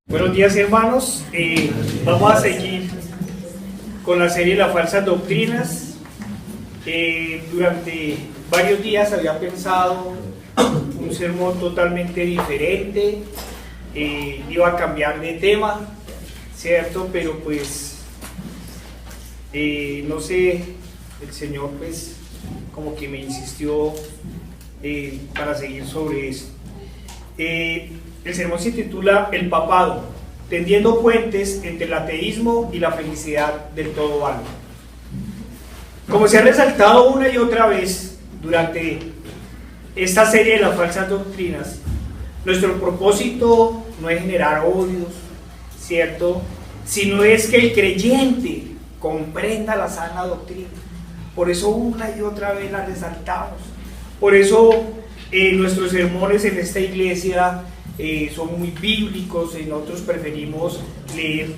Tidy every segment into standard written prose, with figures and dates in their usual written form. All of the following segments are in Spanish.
Buenos días, hermanos. Vamos a seguir con la serie de las falsas doctrinas. Durante varios días había pensado un sermón totalmente diferente, iba a cambiar de tema, ¿cierto? Pero pues, no sé, el Señor pues como que me insistió para seguir sobre eso. El sermón se titula El papado, tendiendo puentes entre el ateísmo y la felicidad del todo vano. Como se ha resaltado una y otra vez durante esta serie de las falsas doctrinas, nuestro propósito no es generar odios, ¿cierto? Sino es que el creyente comprenda la sana doctrina. Por eso una y otra vez la resaltamos. Por eso nuestros sermones en esta iglesia son muy bíblicos. Nosotros preferimos leer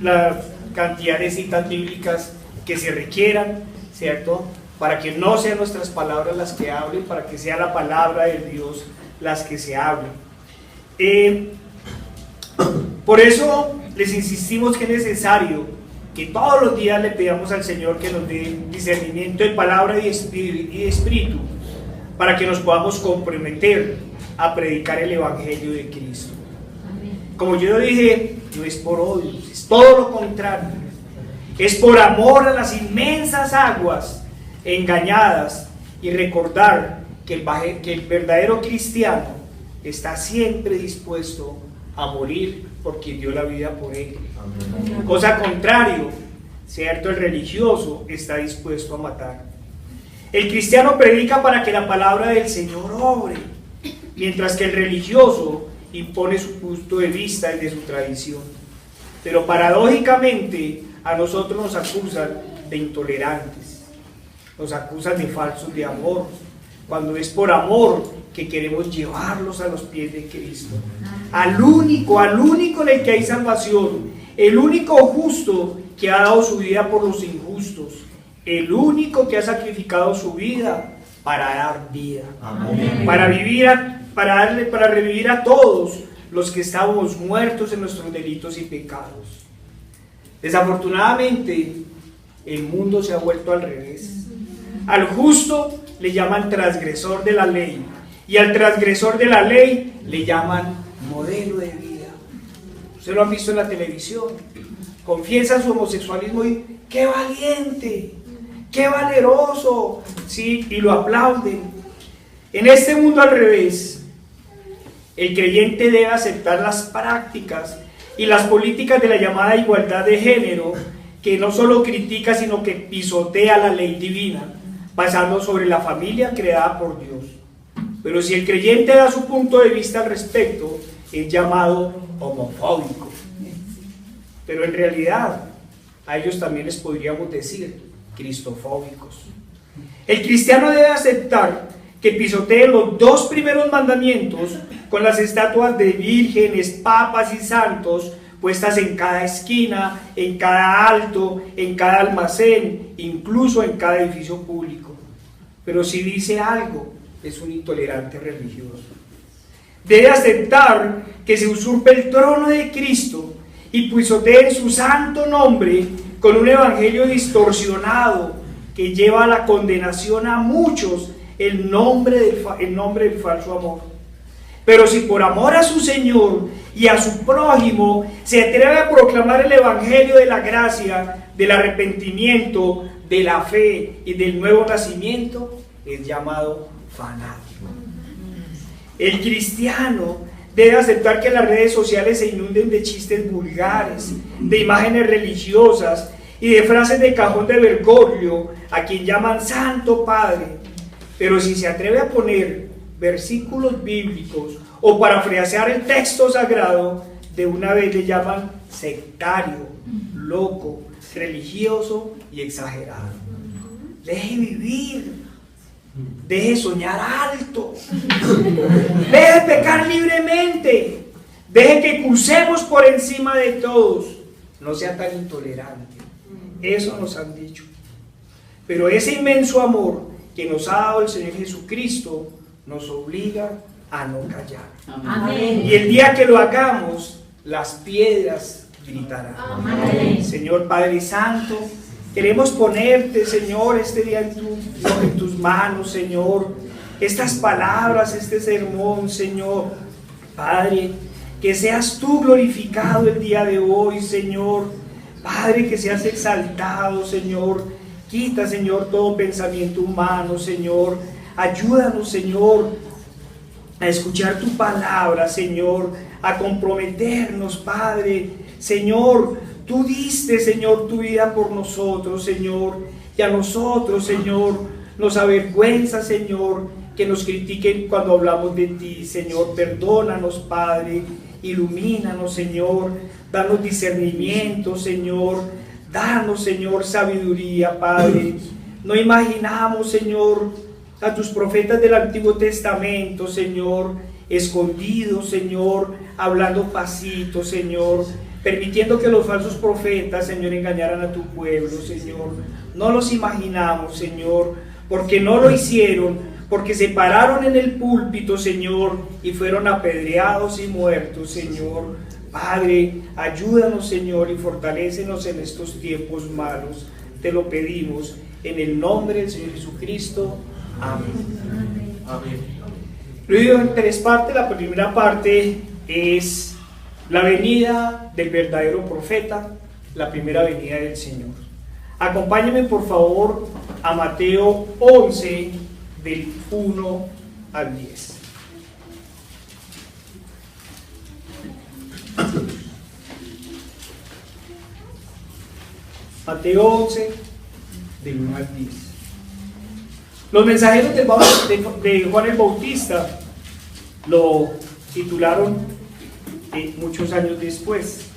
la cantidad de citas bíblicas que se requieran, ¿cierto? Para que no sean nuestras palabras las que hablen, para que sea la palabra de Dios las que se hablen. Por eso les insistimos que es necesario que todos los días le pidamos al Señor que nos dé discernimiento de palabra y de espíritu, para que nos podamos comprometer a predicar el Evangelio de Cristo. Como yo dije, no es por odio, es todo lo contrario. Es por amor a las inmensas aguas engañadas y recordar que el verdadero cristiano está siempre dispuesto a morir por quien dio la vida por él. Cosa contrario, ¿cierto? El religioso está dispuesto a matar. El cristiano predica para que la palabra del Señor obre, mientras que el religioso impone su punto de vista y de su tradición. Pero paradójicamente a nosotros nos acusan de intolerantes, nos acusan de falsos de amor, cuando es por amor que queremos llevarlos a los pies de Cristo, al único en el que hay salvación, el único justo que ha dado su vida por los injustos, el único que ha sacrificado su vida para dar vida. Amén. Para revivir a todos los que estábamos muertos en nuestros delitos y pecados. Desafortunadamente, el mundo se ha vuelto al revés. Al justo le llaman transgresor de la ley, y al transgresor de la ley le llaman modelo de vida. Ustedes lo han visto en la televisión. Confiesan su homosexualismo y ¡qué valiente! ¡Qué valeroso! Sí, y lo aplauden. En este mundo al revés, el creyente debe aceptar las prácticas y las políticas de la llamada igualdad de género, que no solo critica, sino que pisotea la ley divina, basando sobre la familia creada por Dios. Pero si el creyente da su punto de vista al respecto, es llamado homofóbico. Pero en realidad, a ellos también les podríamos decir cristofóbicos. El cristiano debe aceptar que pisoteen los dos primeros mandamientos con las estatuas de vírgenes, papas y santos puestas en cada esquina, en cada alto, en cada almacén, incluso en cada edificio público. Pero si dice algo, es un intolerante religioso. Debe aceptar que se usurpe el trono de Cristo y pisoteen su santo nombre con un evangelio distorsionado que lleva a la condenación a muchos el nombre del falso amor. Pero si por amor a su Señor y a su prójimo se atreve a proclamar el evangelio de la gracia, del arrepentimiento, de la fe y del nuevo nacimiento, es llamado fanático. El cristiano debe aceptar que las redes sociales se inunden de chistes vulgares, de imágenes religiosas y de frases de cajón de Bergoglio, a quien llaman Santo Padre. Pero si se atreve a poner versículos bíblicos o parafrasear el texto sagrado, de una vez le llaman sectario, loco, religioso y exagerado. Deje vivir, deje soñar alto, deje pecar libremente, deje que crucemos por encima de todos, no sea tan intolerante. Eso nos han dicho. Pero ese inmenso amor que nos ha dado el Señor Jesucristo nos obliga a no callar. Amén. Y el día que lo hagamos, las piedras gritarán. Amén. Señor Padre Santo, queremos ponerte, Señor, este día en tus manos, Señor, estas palabras, este sermón, Señor. Padre, que seas tú glorificado el día de hoy, Señor. Padre, que seas exaltado, Señor. Quita, Señor, todo pensamiento humano, Señor. Ayúdanos, Señor, a escuchar tu palabra, Señor, a comprometernos, Padre. Señor, tú diste, Señor, tu vida por nosotros, Señor, y a nosotros, Señor, nos avergüenza, Señor, que nos critiquen cuando hablamos de ti, Señor. Perdónanos, Padre, ilumínanos, Señor, danos discernimiento, Señor, danos, Señor, sabiduría, Padre. No imaginamos, Señor, a tus profetas del Antiguo Testamento, Señor, escondidos, Señor, hablando pasito, Señor, permitiendo que los falsos profetas, Señor, engañaran a tu pueblo, Señor. No los imaginamos, Señor, porque no lo hicieron, porque se pararon en el púlpito, Señor, y fueron apedreados y muertos, Señor. Padre, ayúdanos, Señor, y fortalécenos en estos tiempos malos. Te lo pedimos en el nombre del Señor Jesucristo. Amén. Amén. Lo digo en tres partes. La primera parte es la venida del verdadero profeta, la primera venida del Señor. Acompáñenme, por favor, a Mateo 11, del 1 al 10. Mateo 11, del 1 al 10. Los mensajeros de Juan el Bautista lo titularon muchos años después.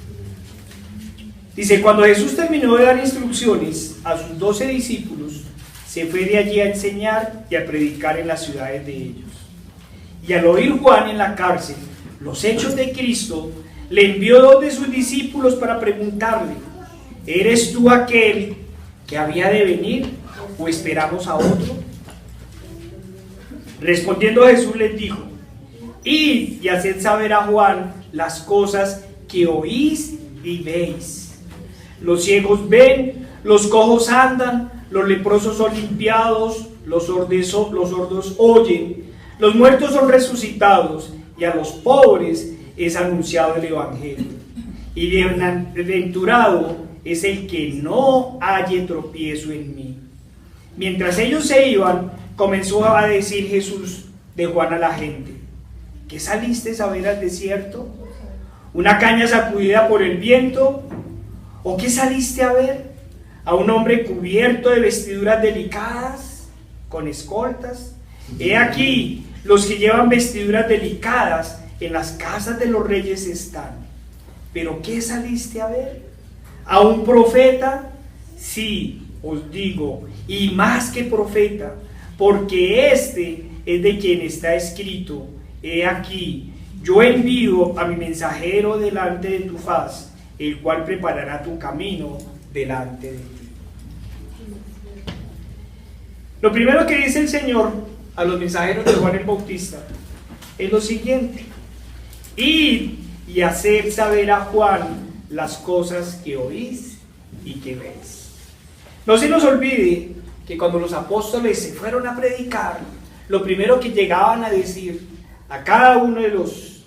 Dice: cuando Jesús terminó de dar instrucciones a sus 12 discípulos, se fue de allí a enseñar y a predicar en las ciudades de ellos. Y al oír Juan en la cárcel los hechos de Cristo, le envió 2 de sus discípulos para preguntarle: ¿eres tú aquel que había de venir o esperamos a otro? Respondiendo Jesús les dijo: id y haced saber a Juan las cosas que oís y veis. Los ciegos ven, los cojos andan, los leprosos son limpiados, los sordos oyen, los muertos son resucitados, y a los pobres es anunciado el Evangelio. Y bienaventurado es el que no halle tropiezo en mí. Mientras ellos se iban, comenzó a decir Jesús de Juan a la gente: ¿qué saliste a ver al desierto? ¿Una caña sacudida por el viento? ¿O qué saliste a ver? ¿A un hombre cubierto de vestiduras delicadas, con escoltas? He aquí, los que llevan vestiduras delicadas en las casas de los reyes están. ¿Pero qué saliste a ver? ¿A un profeta? Sí, os digo, y más que profeta, porque este es de quien está escrito: he aquí, yo envío a mi mensajero delante de tu faz, el cual preparará tu camino delante de ti. Lo primero que dice el Señor a los mensajeros de Juan el Bautista es lo siguiente: id y hacer saber a Juan las cosas que oís y que veis. No se nos olvide que cuando los apóstoles se fueron a predicar, lo primero que llegaban a decir a cada uno de los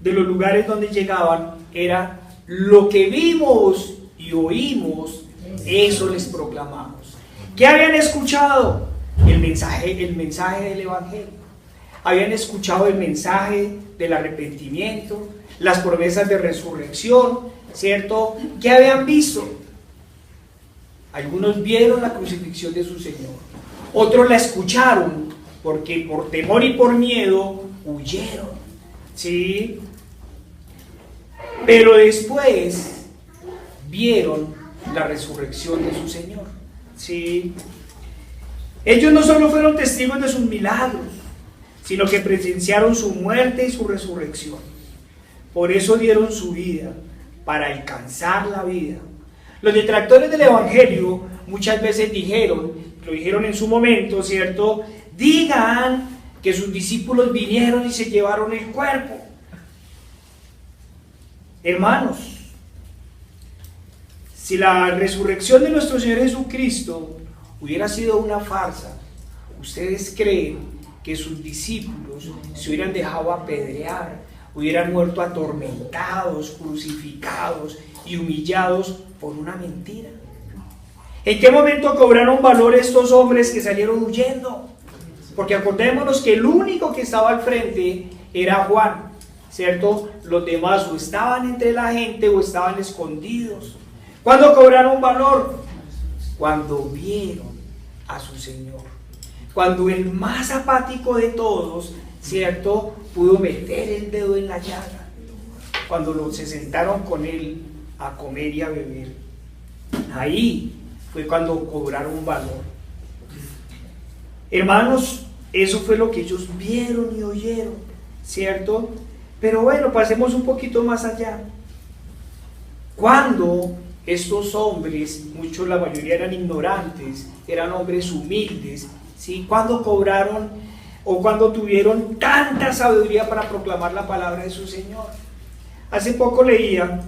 lugares donde llegaban era: lo que vimos y oímos, eso les proclamamos. ¿Qué habían escuchado? El mensaje del Evangelio. Habían escuchado el mensaje del arrepentimiento, las promesas de resurrección, ¿cierto? ¿Qué habían visto? Algunos vieron la crucifixión de su Señor, otros la escucharon, porque por temor y por miedo huyeron, ¿sí? Pero después vieron la resurrección de su Señor, ¿sí? Ellos no solo fueron testigos de sus milagros, sino que presenciaron su muerte y su resurrección. Por eso dieron su vida, para alcanzar la vida. Los detractores del Evangelio muchas veces lo dijeron en su momento, ¿cierto? Digan que sus discípulos vinieron y se llevaron el cuerpo. Hermanos, si la resurrección de nuestro Señor Jesucristo hubiera sido una farsa, ¿ustedes creen que sus discípulos se hubieran dejado apedrear, hubieran muerto atormentados, crucificados y humillados por una mentira? ¿En qué momento cobraron valor estos hombres que salieron huyendo? Porque acordémonos que el único que estaba al frente era Juan, ¿cierto? Los demás o estaban entre la gente o estaban escondidos. ¿Cuándo cobraron valor? Cuando vieron a su Señor. Cuando el más apático de todos, ¿cierto?, pudo meter el dedo en la llaga. Cuando se sentaron con él a comer y a beber. Ahí fue cuando cobraron valor. Hermanos, eso fue lo que ellos vieron y oyeron, ¿cierto? Pero bueno, pasemos un poquito más allá. Cuando estos hombres, muchos, la mayoría eran ignorantes, eran hombres humildes, ¿sí? Cuando cobraron o cuando tuvieron tanta sabiduría para proclamar la palabra de su Señor. Hace poco leía,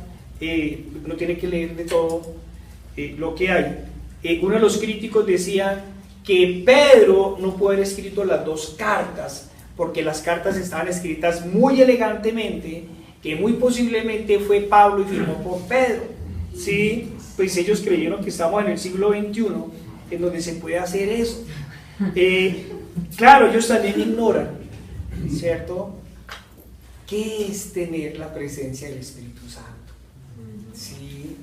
no tiene que leer de todo lo que hay, uno de los críticos decía que Pedro no pudo haber escrito las dos cartas, porque las cartas estaban escritas muy elegantemente, que muy posiblemente fue Pablo y firmó por Pedro, ¿sí? Pues ellos creyeron que estamos en el siglo XXI, en donde se puede hacer eso. Claro, ellos también ignoran, ¿cierto?, ¿qué es tener la presencia del Espíritu Santo? ¿Sí?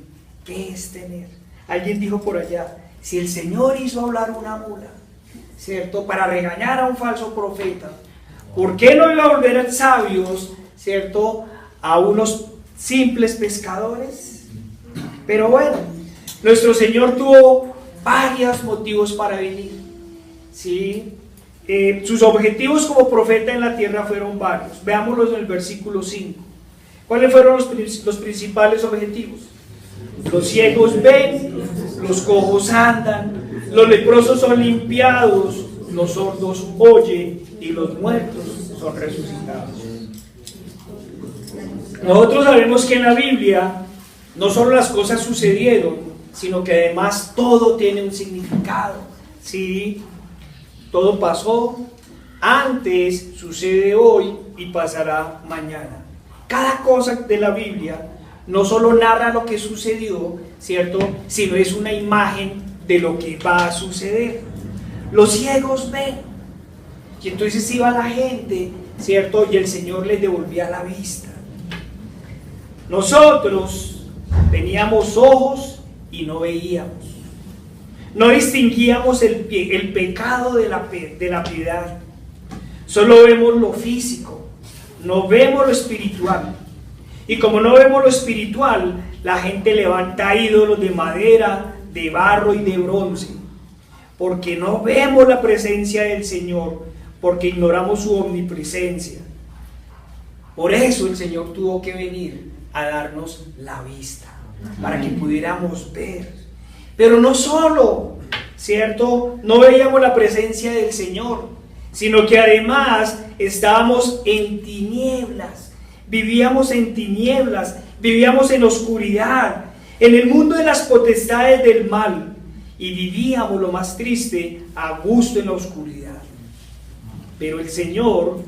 ¿Qué es tener? Alguien dijo por allá, si el Señor hizo hablar una mula, ¿cierto?, para regañar a un falso profeta, ¿por qué no iba a volver sabios, ¿cierto?, a unos simples pescadores? Pero bueno, nuestro Señor tuvo varios motivos para venir, ¿sí? Sus objetivos como profeta en la tierra fueron varios. Veámoslos en el versículo 5. ¿Cuáles fueron los principales objetivos? Los ciegos ven, los cojos andan, los leprosos son limpiados, los sordos oyen y los muertos son resucitados. Nosotros sabemos que en la Biblia no solo las cosas sucedieron, sino que además todo tiene un significado, ¿sí? Todo pasó antes, sucede hoy y pasará mañana. Cada cosa de la Biblia no solo narra lo que sucedió, ¿cierto?, sino es una imagen de lo que va a suceder. Los ciegos ven, y entonces iba la gente, ¿cierto?, y el Señor les devolvía la vista. Nosotros teníamos ojos y no veíamos. No distinguíamos el pecado de la piedad. Solo vemos lo físico, no vemos lo espiritual. Y como no vemos lo espiritual, la gente levanta ídolos de madera, de barro y de bronce. Porque no vemos la presencia del Señor, porque ignoramos su omnipresencia. Por eso el Señor tuvo que venir a darnos la vista, para que pudiéramos ver. Pero no solo, ¿cierto?, no veíamos la presencia del Señor, sino que además estábamos en tinieblas, vivíamos en tinieblas, vivíamos en oscuridad, en el mundo de las potestades del mal, y vivíamos, lo más triste, a gusto en la oscuridad. Pero el Señor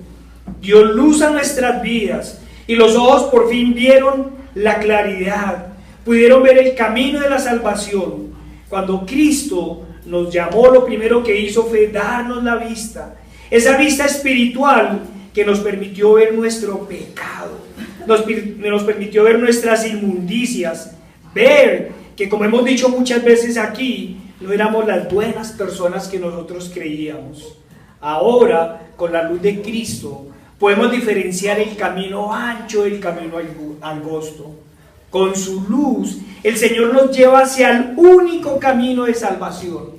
dio luz a nuestras vidas, y los ojos por fin vieron la claridad, pudieron ver el camino de la salvación. Cuando Cristo nos llamó, lo primero que hizo fue darnos la vista, esa vista espiritual que nos permitió ver nuestro pecado, nos permitió ver nuestras inmundicias, ver que, como hemos dicho muchas veces aquí, no éramos las buenas personas que nosotros creíamos. Ahora, con la luz de Cristo, podemos diferenciar el camino ancho del camino angosto. Con su luz, el Señor nos lleva hacia el único camino de salvación,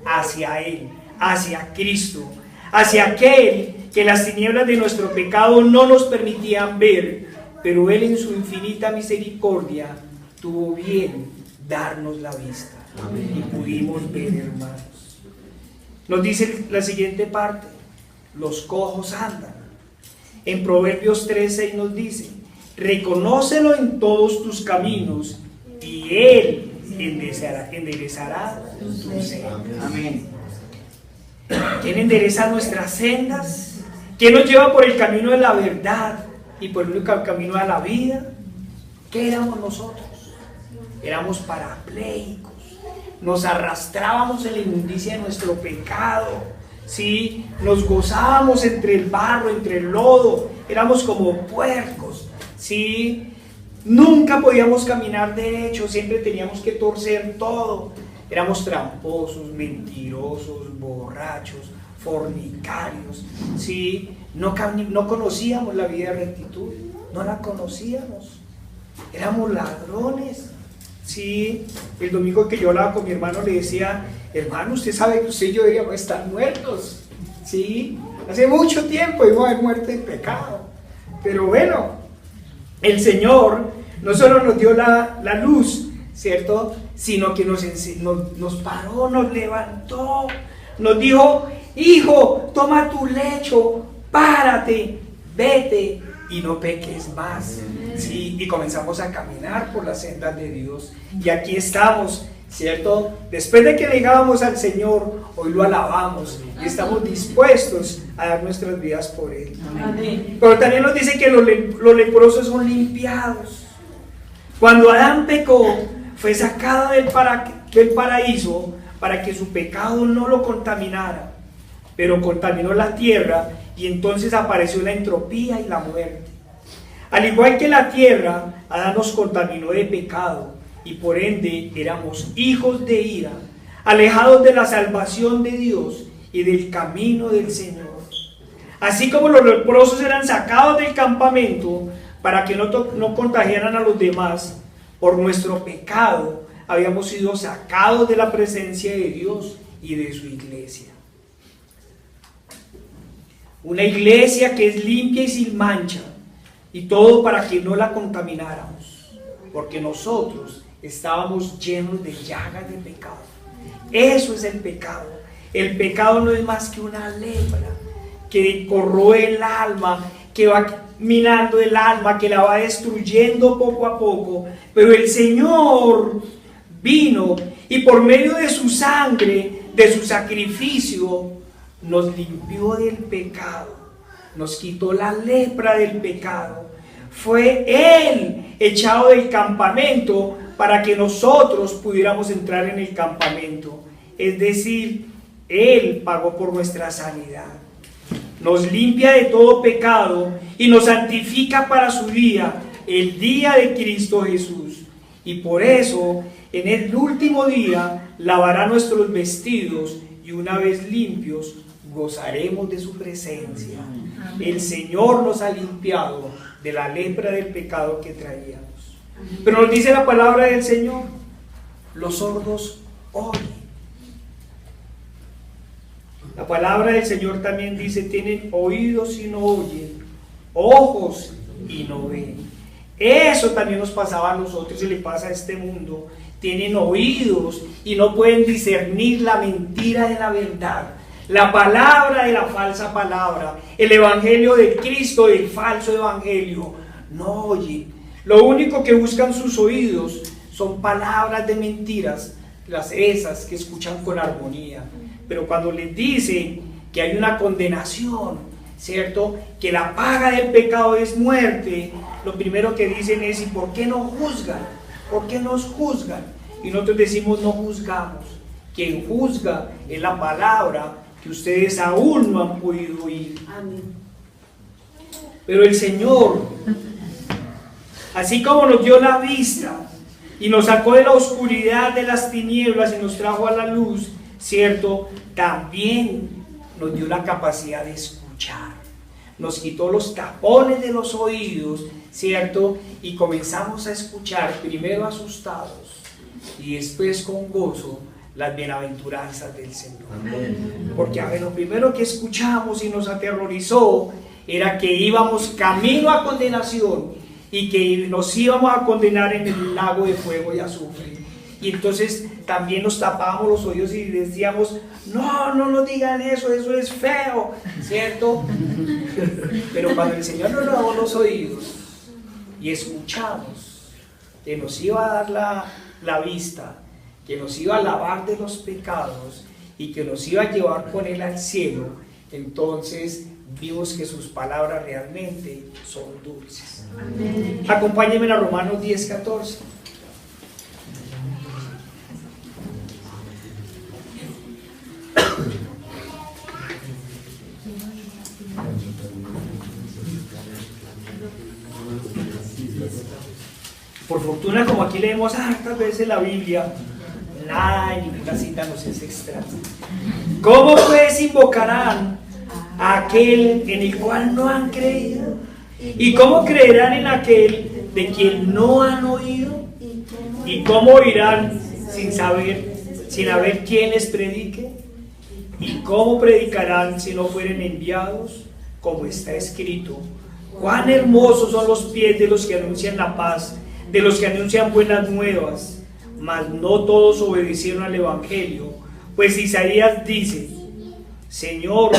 hacia Él, hacia Cristo, hacia aquel que las tinieblas de nuestro pecado no nos permitían ver, pero Él en su infinita misericordia tuvo bien darnos la vista. Amén. Y pudimos ver, hermanos. Nos dice la siguiente parte: los cojos andan. En Proverbios 3:6 nos dice: reconócelo en todos tus caminos y Él enderezará tus sendas. Amén. ¿Quién endereza nuestras sendas? ¿Quién nos lleva por el camino de la verdad y por el único camino de la vida? ¿Qué éramos nosotros? Éramos parapléjicos, nos arrastrábamos en la inmundicia de nuestro pecado, ¿sí? Nos gozábamos entre el barro, entre el lodo, éramos como puercos, ¿sí? Nunca podíamos caminar derecho, siempre teníamos que torcer todo. Éramos tramposos, mentirosos, borrachos, fornicarios, ¿sí? No conocíamos la vida de rectitud, no la conocíamos. Éramos ladrones, ¿sí? El domingo que yo hablaba con mi hermano le decía, hermano, usted sabe que usted y yo deberíamos estar muertos, ¿sí? Hace mucho tiempo íbamos a haber muerto en pecado. Pero bueno, el Señor no solo nos dio la luz, ¿cierto? Sino que nos paró, nos levantó, nos dijo, hijo, toma tu lecho, párate, vete y no peques más, ¿sí? Y comenzamos a caminar por las sendas de Dios. Y aquí estamos, ¿cierto? Después de que negábamos al Señor, hoy lo alabamos y estamos dispuestos a dar nuestras vidas por Él. Amén. Pero también nos dice que los leprosos son limpiados. Cuando Adán pecó, fue sacado del paraíso para que su pecado no lo contaminara, pero contaminó la tierra y entonces apareció la entropía y la muerte. Al igual que la tierra, Adán nos contaminó de pecado y por ende éramos hijos de ira, alejados de la salvación de Dios y del camino del Señor. Así como los leprosos eran sacados del campamento para que no contagiaran a los demás, por nuestro pecado habíamos sido sacados de la presencia de Dios y de su iglesia. Una iglesia que es limpia y sin mancha, y todo para que no la contamináramos, porque nosotros estábamos llenos de llagas de pecado. Eso es el pecado. El pecado no es más que una lepra que corroe el alma, que va minando el alma, que la va destruyendo poco a poco. Pero el Señor vino y por medio de su sangre, de su sacrificio, nos limpió del pecado, nos quitó la lepra del pecado. Fue Él echado del campamento para que nosotros pudiéramos entrar en el campamento. Es decir, Él pagó por nuestra sanidad. Nos limpia de todo pecado y nos santifica para su día, el día de Cristo Jesús. Y por eso, en el último día, lavará nuestros vestidos y una vez limpios, gozaremos de su presencia. El Señor nos ha limpiado de la lepra del pecado que traíamos. Pero nos dice la palabra del Señor, los sordos oyen. La palabra del Señor también dice, tienen oídos y no oyen, ojos y no ven. Eso también nos pasaba a nosotros y le pasa a este mundo. Tienen oídos y no pueden discernir la mentira de la verdad, la palabra de la falsa palabra, el evangelio de Cristo del falso evangelio. No oyen. Lo único que buscan sus oídos son palabras de mentiras, esas que escuchan con armonía. Pero cuando les dicen que hay una condenación, ¿cierto? Que la paga del pecado es muerte, lo primero que dicen es, ¿y por qué no juzgan? ¿Por qué nos juzgan? Y nosotros decimos, no juzgamos. Quien juzga es la palabra que ustedes aún no han podido oír. Amén. Pero el Señor, así como nos dio la vista y nos sacó de la oscuridad de las tinieblas y nos trajo a la luz, ¿cierto? También nos dio la capacidad de escuchar. Nos quitó los tapones de los oídos, ¿cierto? Y comenzamos a escuchar, primero asustados y después con gozo, las bienaventuranzas del Señor. Amén. Porque a ver, lo primero que escuchamos y nos aterrorizó era que íbamos camino a condenación y que nos íbamos a condenar en el lago de fuego y azufre. Y entonces también nos tapábamos los oídos y decíamos, no nos digan eso es feo, ¿cierto? Pero cuando el Señor nos lavó los oídos y escuchamos que nos iba a dar la vista, que nos iba a lavar de los pecados y que nos iba a llevar con Él al cielo, entonces vimos que sus palabras realmente son dulces. Amén. Acompáñenme a Romanos 10:14. Por fortuna, como aquí leemos hartas veces la Biblia, nada en ninguna cita nos es extraña. ¿Cómo pues invocarán a aquel en el cual no han creído? ¿Y cómo creerán en aquel de quien no han oído? ¿Y cómo oirán sin haber quien les predique? ¿Y cómo predicarán si no fueren enviados? Como está escrito: cuán hermosos son los pies de los que anuncian la paz, de los que anuncian buenas nuevas. Mas no todos obedecieron al Evangelio, pues Isaías dice: Señor,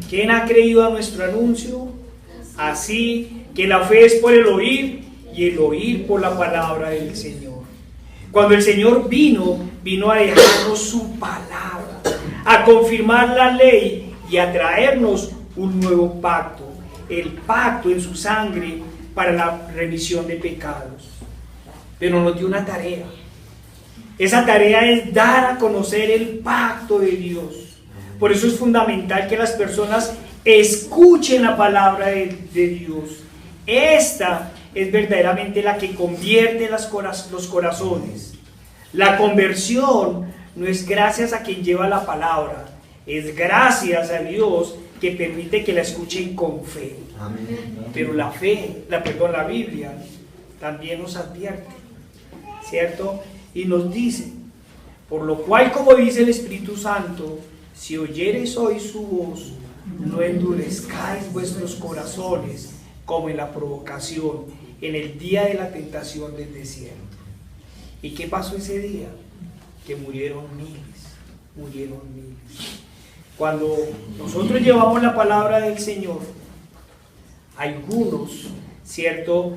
¿quién ha creído a nuestro anuncio? Así que la fe es por el oír, y el oír por la palabra del Señor. Cuando el Señor vino a dejarnos su palabra, a confirmar la ley y a traernos un nuevo pacto, el pacto en su sangre para la remisión de pecados. Pero nos dio una tarea. Esa tarea es dar a conocer el pacto de Dios. Por eso es fundamental que las personas escuchen la palabra de Dios. Esta es verdaderamente la que convierte los corazones. La conversión no es gracias a quien lleva la palabra, es gracias a Dios que permite que la escuchen con fe. Amén. Pero la Biblia también nos advierte, ¿cierto? Y nos dice: por lo cual, como dice el Espíritu Santo, si oyereis hoy su voz, no endurezcáis vuestros corazones como en la provocación, en el día de la tentación del desierto. ¿Y qué pasó ese día? Que murieron miles. Cuando nosotros llevamos la palabra del Señor, algunos, ¿cierto?,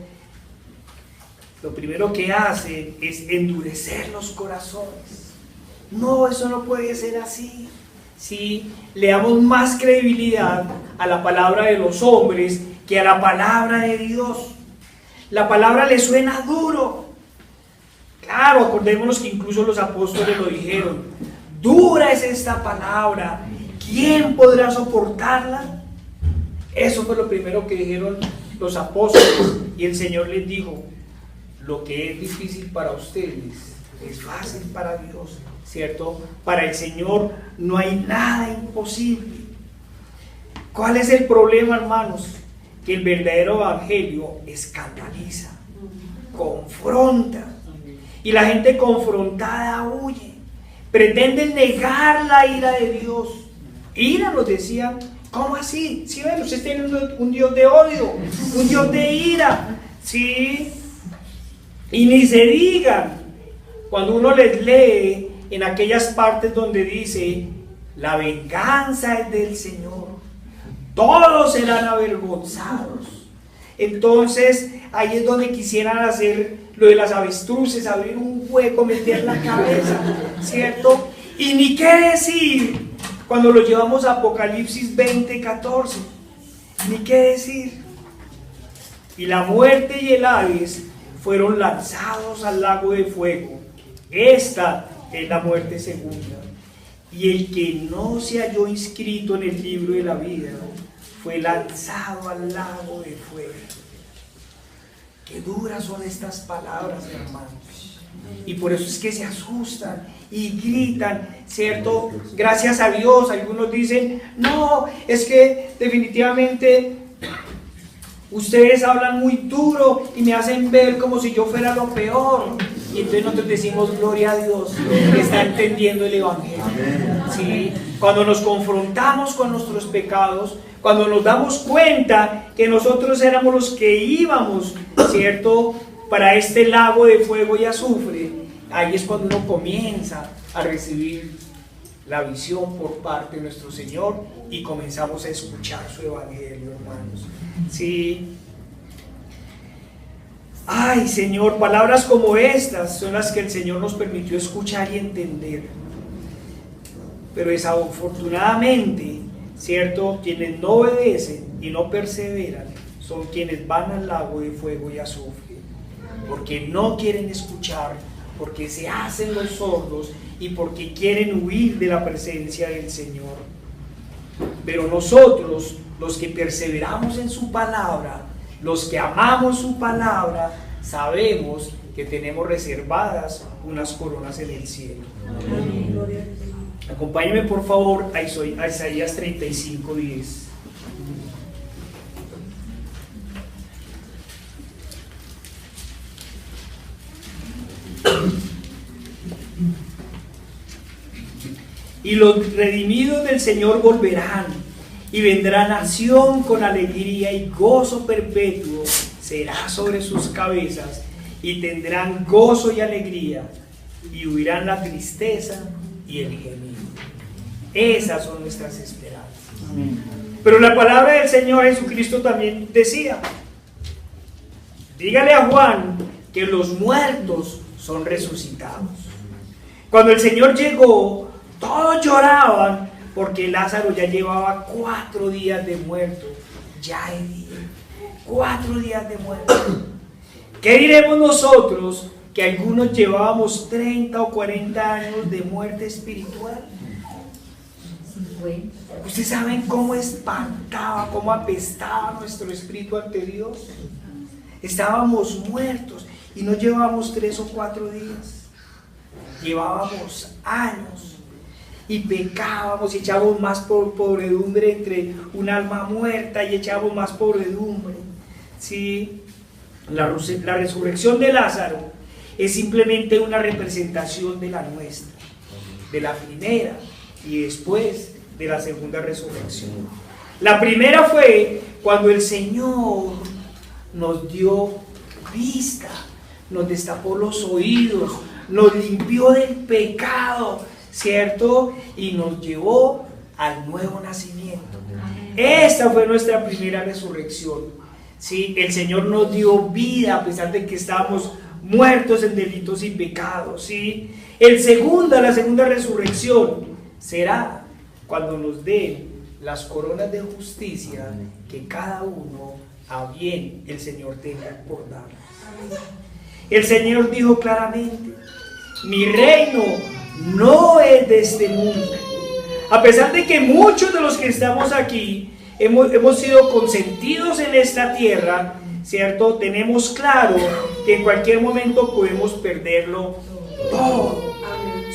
lo primero que hacen es endurecer los corazones. No, eso no puede ser así. Si le damos más credibilidad a la palabra de los hombres que a la palabra de Dios. La palabra le suena duro. Claro, acordémonos que incluso los apóstoles lo dijeron: dura es esta palabra, ¿quién podrá soportarla? Eso fue lo primero que dijeron los apóstoles, y el Señor les dijo: lo que es difícil para ustedes es fácil para Dios, ¿cierto? Para el Señor no hay nada imposible. ¿Cuál es el problema, hermanos? Que el verdadero evangelio escandaliza, confronta, y la gente confrontada huye. Pretenden negar la ira de Dios. Ira, nos decían. ¿Cómo así? Sí, ven, ustedes tienen un Dios de odio, un Dios de ira, ¿sí? Y ni se digan cuando uno les lee en aquellas partes donde dice: la venganza es del Señor, todos serán avergonzados. Entonces ahí es donde quisieran hacer lo de las avestruces, abrir un hueco, meter la cabeza, ¿cierto? Y ni qué decir cuando lo llevamos a Apocalipsis 20:14, ni qué decir. Y la muerte y el Hades fueron lanzados al lago de fuego. Esta es la muerte segunda. Y el que no se halló inscrito en el libro de la vida fue lanzado al lago de fuego. Qué duras son estas palabras, hermanos. Y por eso es que se asustan y gritan, ¿cierto? Gracias a Dios. Algunos dicen: no, es que definitivamente ustedes hablan muy duro y me hacen ver como si yo fuera lo peor. Y entonces nosotros decimos: gloria a Dios, que está entendiendo el evangelio. ¿Sí? Cuando nos confrontamos con nuestros pecados, cuando nos damos cuenta que nosotros éramos los que íbamos, ¿cierto?, para este lago de fuego y azufre, ahí es cuando uno comienza a recibir la visión por parte de nuestro Señor y comenzamos a escuchar su evangelio, hermanos. Sí. Ay, Señor, palabras como estas son las que el Señor nos permitió escuchar y entender. Pero desafortunadamente, ¿cierto? Quienes no obedecen y no perseveran son quienes van al lago de fuego y azufre, porque no quieren escuchar, porque se hacen los sordos y porque quieren huir de la presencia del Señor. Pero nosotros, los que perseveramos en su palabra, los que amamos su palabra, sabemos que tenemos reservadas unas coronas en el cielo. Amén. Acompáñenme por favor a Isaías 35:10. Y los redimidos del Señor volverán, y vendrá nación con alegría, y gozo perpetuo será sobre sus cabezas, y tendrán gozo y alegría, y huirán la tristeza y el gemido. Esas son nuestras esperanzas. Amén. Pero la palabra del Señor Jesucristo también decía: dígale a Juan que los muertos son resucitados. Cuando el Señor llegó, todos lloraban porque Lázaro ya llevaba 4 días de muerto. Ya hay 4 días de muerto. ¿Qué diremos nosotros que algunos llevábamos 30 o 40 años de muerte espiritual? ¿Ustedes saben cómo espantaba, cómo apestaba nuestro espíritu ante Dios? Estábamos muertos y no llevábamos 3 o 4 días. Llevábamos años. Y pecábamos y echábamos más podredumbre entre un alma muerta y echábamos más podredumbre. ¿Sí? La resurrección de Lázaro es simplemente una representación de la nuestra, de la primera y después de la segunda resurrección. La primera fue cuando el Señor nos dio vista, nos destapó los oídos, nos limpió del pecado, ¿cierto? Y nos llevó al nuevo nacimiento. Esta fue nuestra primera resurrección. ¿Sí? El Señor nos dio vida a pesar de que estábamos muertos en delitos y pecados. ¿Sí? La segunda resurrección será cuando nos den las coronas de justicia que cada uno a bien el Señor tenga por dar. El Señor dijo claramente: mi reino no es de este mundo. A pesar de que muchos de los que estamos aquí hemos sido consentidos en esta tierra, ¿cierto? Tenemos claro que en cualquier momento podemos perderlo todo.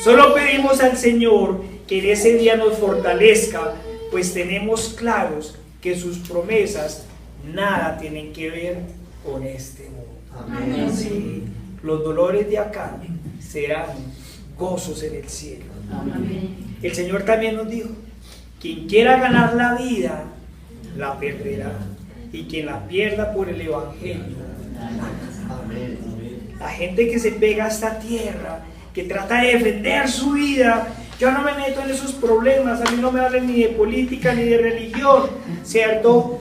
Solo pedimos al Señor que en ese día nos fortalezca, pues tenemos claros que sus promesas nada tienen que ver con este mundo. Amén. Sí, los dolores de acá serán gozos en el cielo. Amén. El Señor también nos dijo: quien quiera ganar la vida, la perderá, y quien la pierda por el Evangelio, la ganará. Amén. La gente que se pega a esta tierra, que trata de defender su vida, yo no me meto en esos problemas, a mí no me hablan ni de política ni de religión, ¿cierto?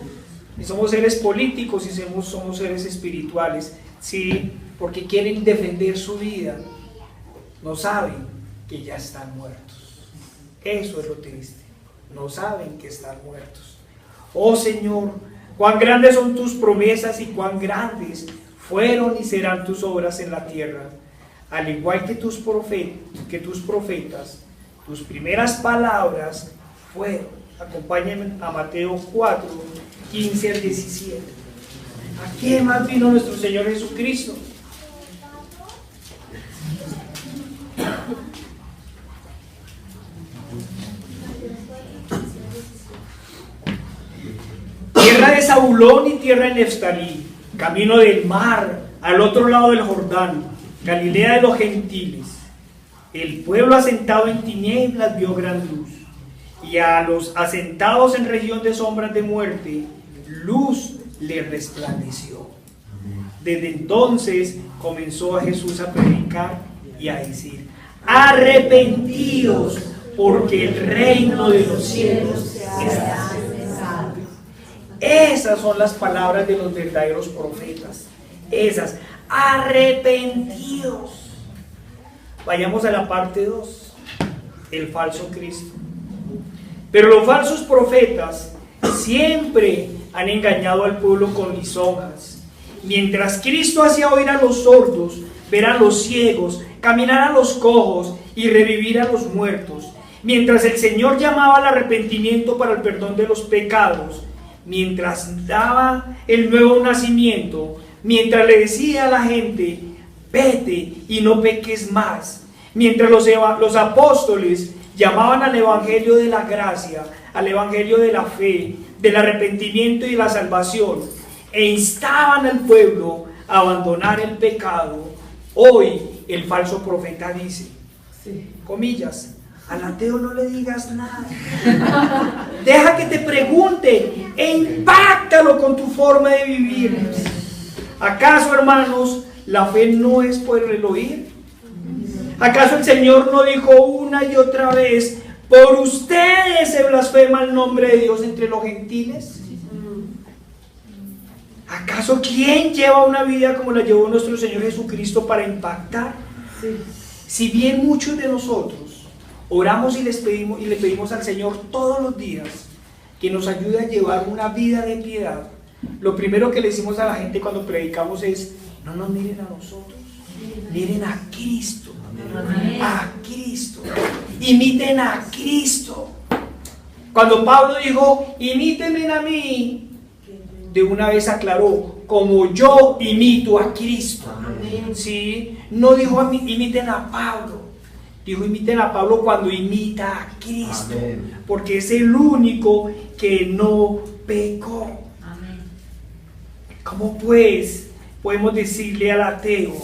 Y somos seres políticos y somos seres espirituales, ¿sí? Porque quieren defender su vida, no saben que ya están muertos. Eso es lo triste, no saben que están muertos. Oh Señor, cuán grandes son tus promesas y cuán grandes fueron y serán tus obras en la tierra. Al igual que tus profetas, tus primeras palabras fueron. Acompáñenme a Mateo 4, 15 al 17. ¿A qué más vino nuestro Señor Jesucristo? Tierra de Zabulón y tierra de Neftalí, camino del mar, al otro lado del Jordán, Galilea de los gentiles. El pueblo asentado en tinieblas vio gran luz, y a los asentados en región de sombras de muerte, luz les resplandeció. Desde entonces comenzó a Jesús a predicar y a decir: arrepentidos, porque el reino de los cielos está cerca. Esas son las palabras de los verdaderos profetas. Esas: arrepentidos. Vayamos a la parte 2, el falso Cristo. Pero los falsos profetas siempre han engañado al pueblo con lisonjas. Mientras Cristo hacía oír a los sordos, ver a los ciegos, caminar a los cojos y revivir a los muertos, mientras el Señor llamaba al arrepentimiento para el perdón de los pecados, mientras daba el nuevo nacimiento, mientras le decía a la gente, vete y no peques más, mientras los apóstoles llamaban al evangelio de la gracia, al evangelio de la fe, del arrepentimiento y de la salvación, e instaban al pueblo a abandonar el pecado, hoy el falso profeta dice, comillas, al ateo no le digas nada, deja que te pregunte e impáctalo con tu forma de vivir. ¿Acaso, hermanos, la fe no es por el oír? ¿Acaso el Señor no dijo una y otra vez, por ustedes se blasfema el nombre de Dios entre los gentiles? ¿Acaso quién lleva una vida como la llevó nuestro Señor Jesucristo para impactar? Si bien muchos de nosotros oramos y le pedimos al Señor todos los días que nos ayude a llevar una vida de piedad, lo primero que le decimos a la gente cuando predicamos es, no nos miren a nosotros, miren a Cristo, a Cristo, imiten a Cristo. Cuando Pablo dijo, imítenme a mí, de una vez aclaró, como yo imito a Cristo. ¿Sí? No dijo imiten a Pablo, dijo imiten a Pablo cuando imita a Cristo. Amén. Porque es el único que no pecó. Amén. ¿Cómo pues podemos decirle al ateo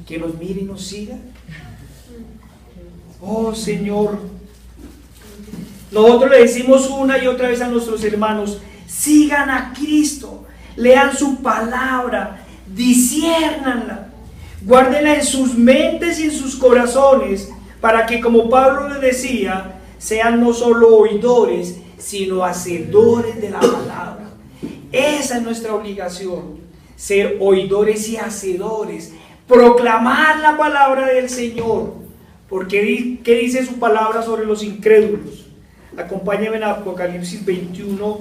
que nos mire y nos siga? Oh Señor, nosotros le decimos una y otra vez a nuestros hermanos, sigan a Cristo, lean su palabra, disciérnanla, guárdenla en sus mentes y en sus corazones, para que, como Pablo le decía, sean no solo oidores, sino hacedores de la palabra. Esa es nuestra obligación, ser oidores y hacedores, proclamar la palabra del Señor. Porque ¿qué dice su palabra sobre los incrédulos? Acompáñenme en Apocalipsis 21,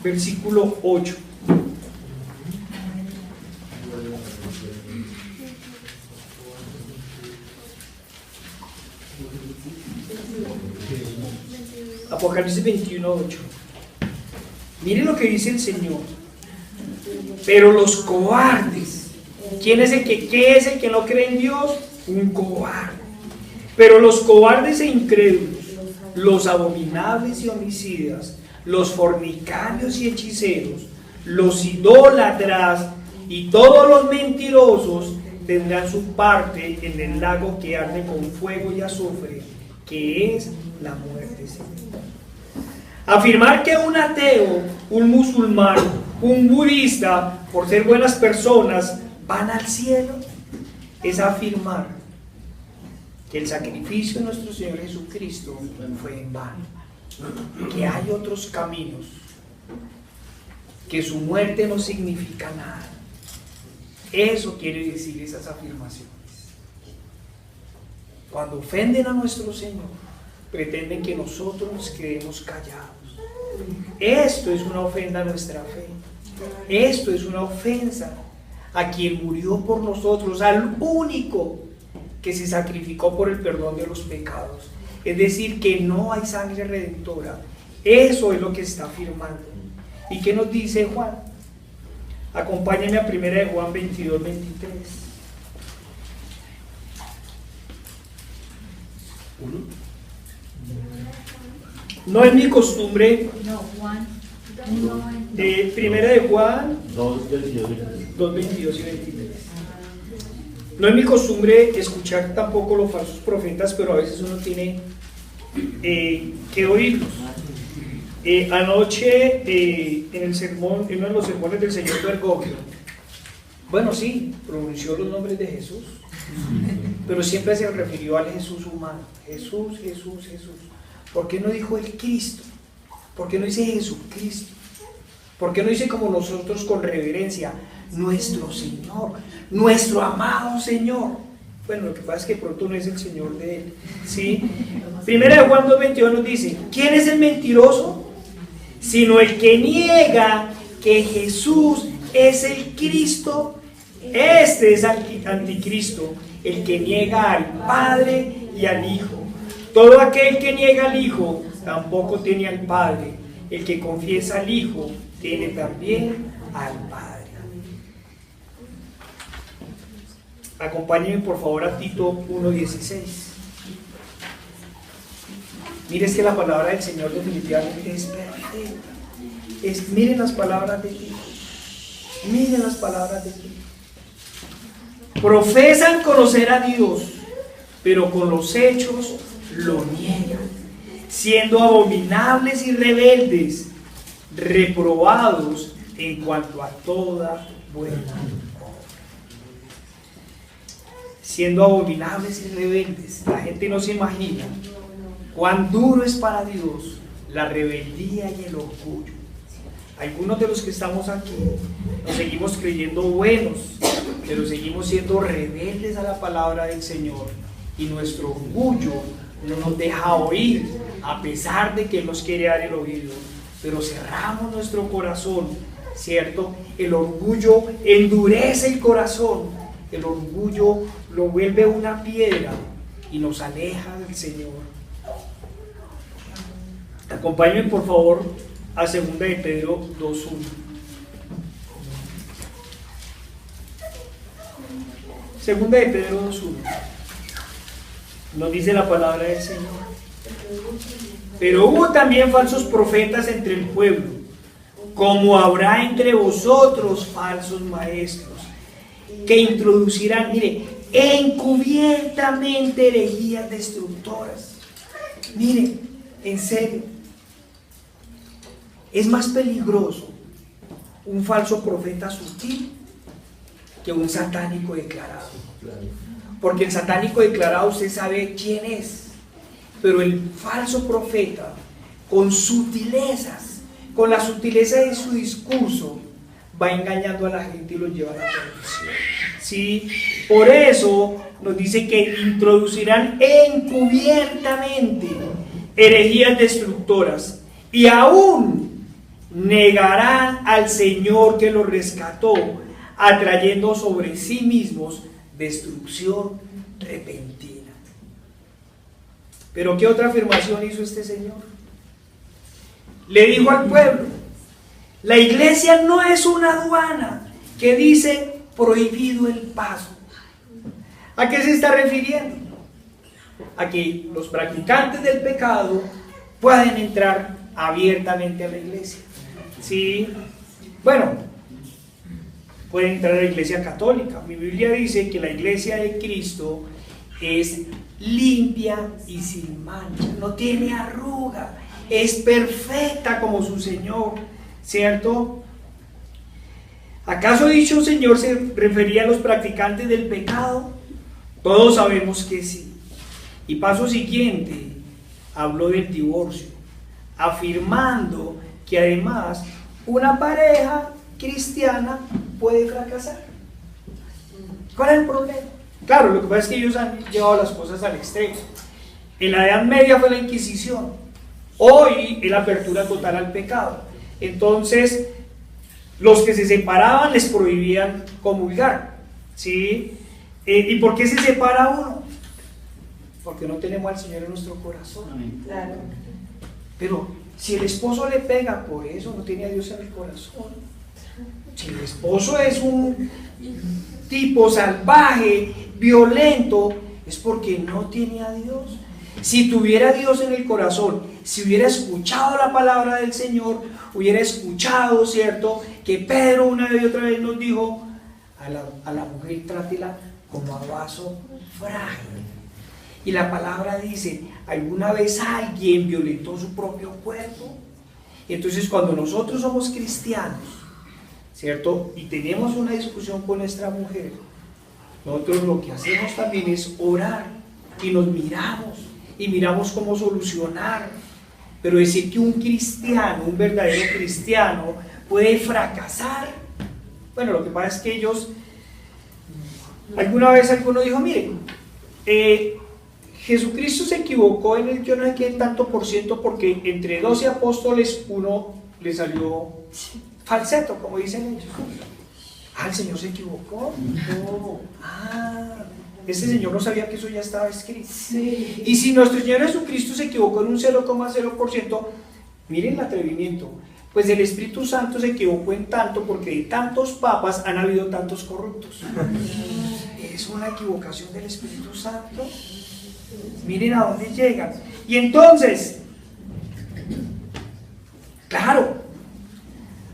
versículo 8. Apocalipsis 21, 8. Miren lo que dice el Señor. Pero los cobardes, ¿qué es el que no cree en Dios? Un cobarde. Pero los cobardes e incrédulos, los abominables y homicidas, los fornicarios y hechiceros, los idólatras y todos los mentirosos tendrán su parte en el lago que arde con fuego y azufre, que es la muerte segunda. Afirmar que un ateo, un musulmán, un budista, por ser buenas personas, van al cielo, es afirmar que el sacrificio de nuestro Señor Jesucristo fue en vano, que hay otros caminos, que su muerte no significa nada. Eso quiere decir esas afirmaciones. Cuando ofenden a nuestro Señor, pretenden que nosotros nos quedemos callados. Esto es una ofensa a nuestra fe. Esto es una ofensa a quien murió por nosotros, al único que se sacrificó por el perdón de los pecados. Es decir, que no hay sangre redentora. Eso es lo que está afirmando. ¿Y qué nos dice Juan? Acompáñenme a 1 de Juan 22, 23. No es mi costumbre. De 1 de Juan 2, 22 y 23. No es mi costumbre escuchar tampoco los falsos profetas, pero a veces uno tiene que oírlos. Anoche en el sermón, en uno de los sermones del señor Bergoglio, bueno, sí, pronunció los nombres de Jesús, pero siempre se refirió al Jesús humano. Jesús, Jesús, Jesús. ¿Por qué no dijo el Cristo? ¿Por qué no dice Jesucristo? ¿Por qué no dice como nosotros con reverencia? nuestro Señor, nuestro amado Señor. Bueno, lo que pasa es que pronto no es el Señor de él, ¿sí? Primera de Juan 2:22 nos dice, ¿quién es el mentiroso? Sino el que niega que Jesús es el Cristo. Este es anticristo, el que niega al Padre y al Hijo. Todo aquel que niega al Hijo tampoco tiene al Padre. El que confiesa al Hijo tiene también al Padre. Acompáñenme por favor a Tito 1:16. Mire, es que la palabra del Señor definitivamente es perfecta. Miren las palabras de Tito. Miren las palabras de Tito. Profesan conocer a Dios, pero con los hechos lo niegan, siendo abominables y rebeldes, reprobados en cuanto a toda buena obra. Siendo abominables y rebeldes, la gente no se imagina cuán duro es para Dios la rebeldía y el orgullo. Algunos de los que estamos aquí nos seguimos creyendo buenos, pero seguimos siendo rebeldes a la palabra del Señor, y nuestro orgullo no nos deja oír, a pesar de que Él nos quiere dar el oído, pero cerramos nuestro corazón, ¿cierto? El orgullo endurece el corazón, el orgullo lo vuelve una piedra y nos aleja del Señor. Acompáñenme por favor a 2 de Pedro 2:1. Segunda de Pedro 2:1 nos dice la palabra del Señor. Pero hubo también falsos profetas entre el pueblo, como habrá entre vosotros falsos maestros, que introducirán, mire, encubiertamente herejías destructoras. Mire, en serio, es más peligroso un falso profeta sutil que un satánico declarado. Porque el satánico declarado usted sabe quién es, pero el falso profeta, con sutilezas, con la sutileza de su discurso, va engañando a la gente y lo lleva a la perdición. ¿Sí? Por eso nos dice que introducirán encubiertamente herejías destructoras y aún negarán al Señor que los rescató, atrayendo sobre sí mismos destrucción repentina. Pero ¿qué otra afirmación hizo este Señor? Le dijo al pueblo: la iglesia no es una aduana que dice prohibido el paso. ¿A qué se está refiriendo? A que los practicantes del pecado pueden entrar abiertamente a la iglesia. ¿Sí? Bueno, pueden entrar a la iglesia católica. Mi Biblia dice que la iglesia de Cristo es limpia y sin mancha, no tiene arruga, es perfecta como su Señor, ¿cierto? ¿Acaso dicho Señor se refería a los practicantes del pecado? Todos sabemos que sí. Y paso siguiente, habló del divorcio, afirmando que además una pareja cristiana puede fracasar. ¿Cuál es el problema? Claro, lo que pasa es que ellos han llevado las cosas al extremo. En la Edad Media fue la Inquisición, hoy es la apertura total al pecado. Entonces, los que se separaban les prohibían comulgar, ¿sí? ¿Y por qué se separa uno? Porque no tenemos al Señor en nuestro corazón. Claro. Pero si el esposo le pega por eso, no tiene a Dios en el corazón. Si el esposo es un tipo salvaje, violento, es porque no tiene a Dios. Si tuviera a Dios en el corazón, si hubiera escuchado la palabra del Señor, hubiera escuchado, ¿cierto?, que Pedro una y otra vez nos dijo: a la mujer trátela como a vaso frágil. Y la palabra dice: ¿alguna vez alguien violentó su propio cuerpo? Entonces, cuando nosotros somos cristianos, ¿cierto?, y tenemos una discusión con nuestra mujer, nosotros lo que hacemos también es orar y nos miramos y miramos cómo solucionar. Pero decir que un cristiano, un verdadero cristiano, puede fracasar, Bueno, lo que pasa es que ellos, alguna vez alguno dijo, mire, Jesucristo se equivocó en el yo no sé qué tanto por ciento porque entre 12 apóstoles uno le salió falseto, como dicen ellos. Ah, el Señor se equivocó. No. Ah, ese Señor no sabía que eso ya estaba escrito. Sí. Y si nuestro Señor Jesucristo se equivocó en un 0,0%, miren el atrevimiento. Pues el Espíritu Santo se equivocó en tanto porque de tantos papas han habido tantos corruptos. Es una equivocación del Espíritu Santo. Miren a dónde llegan. Y entonces, claro,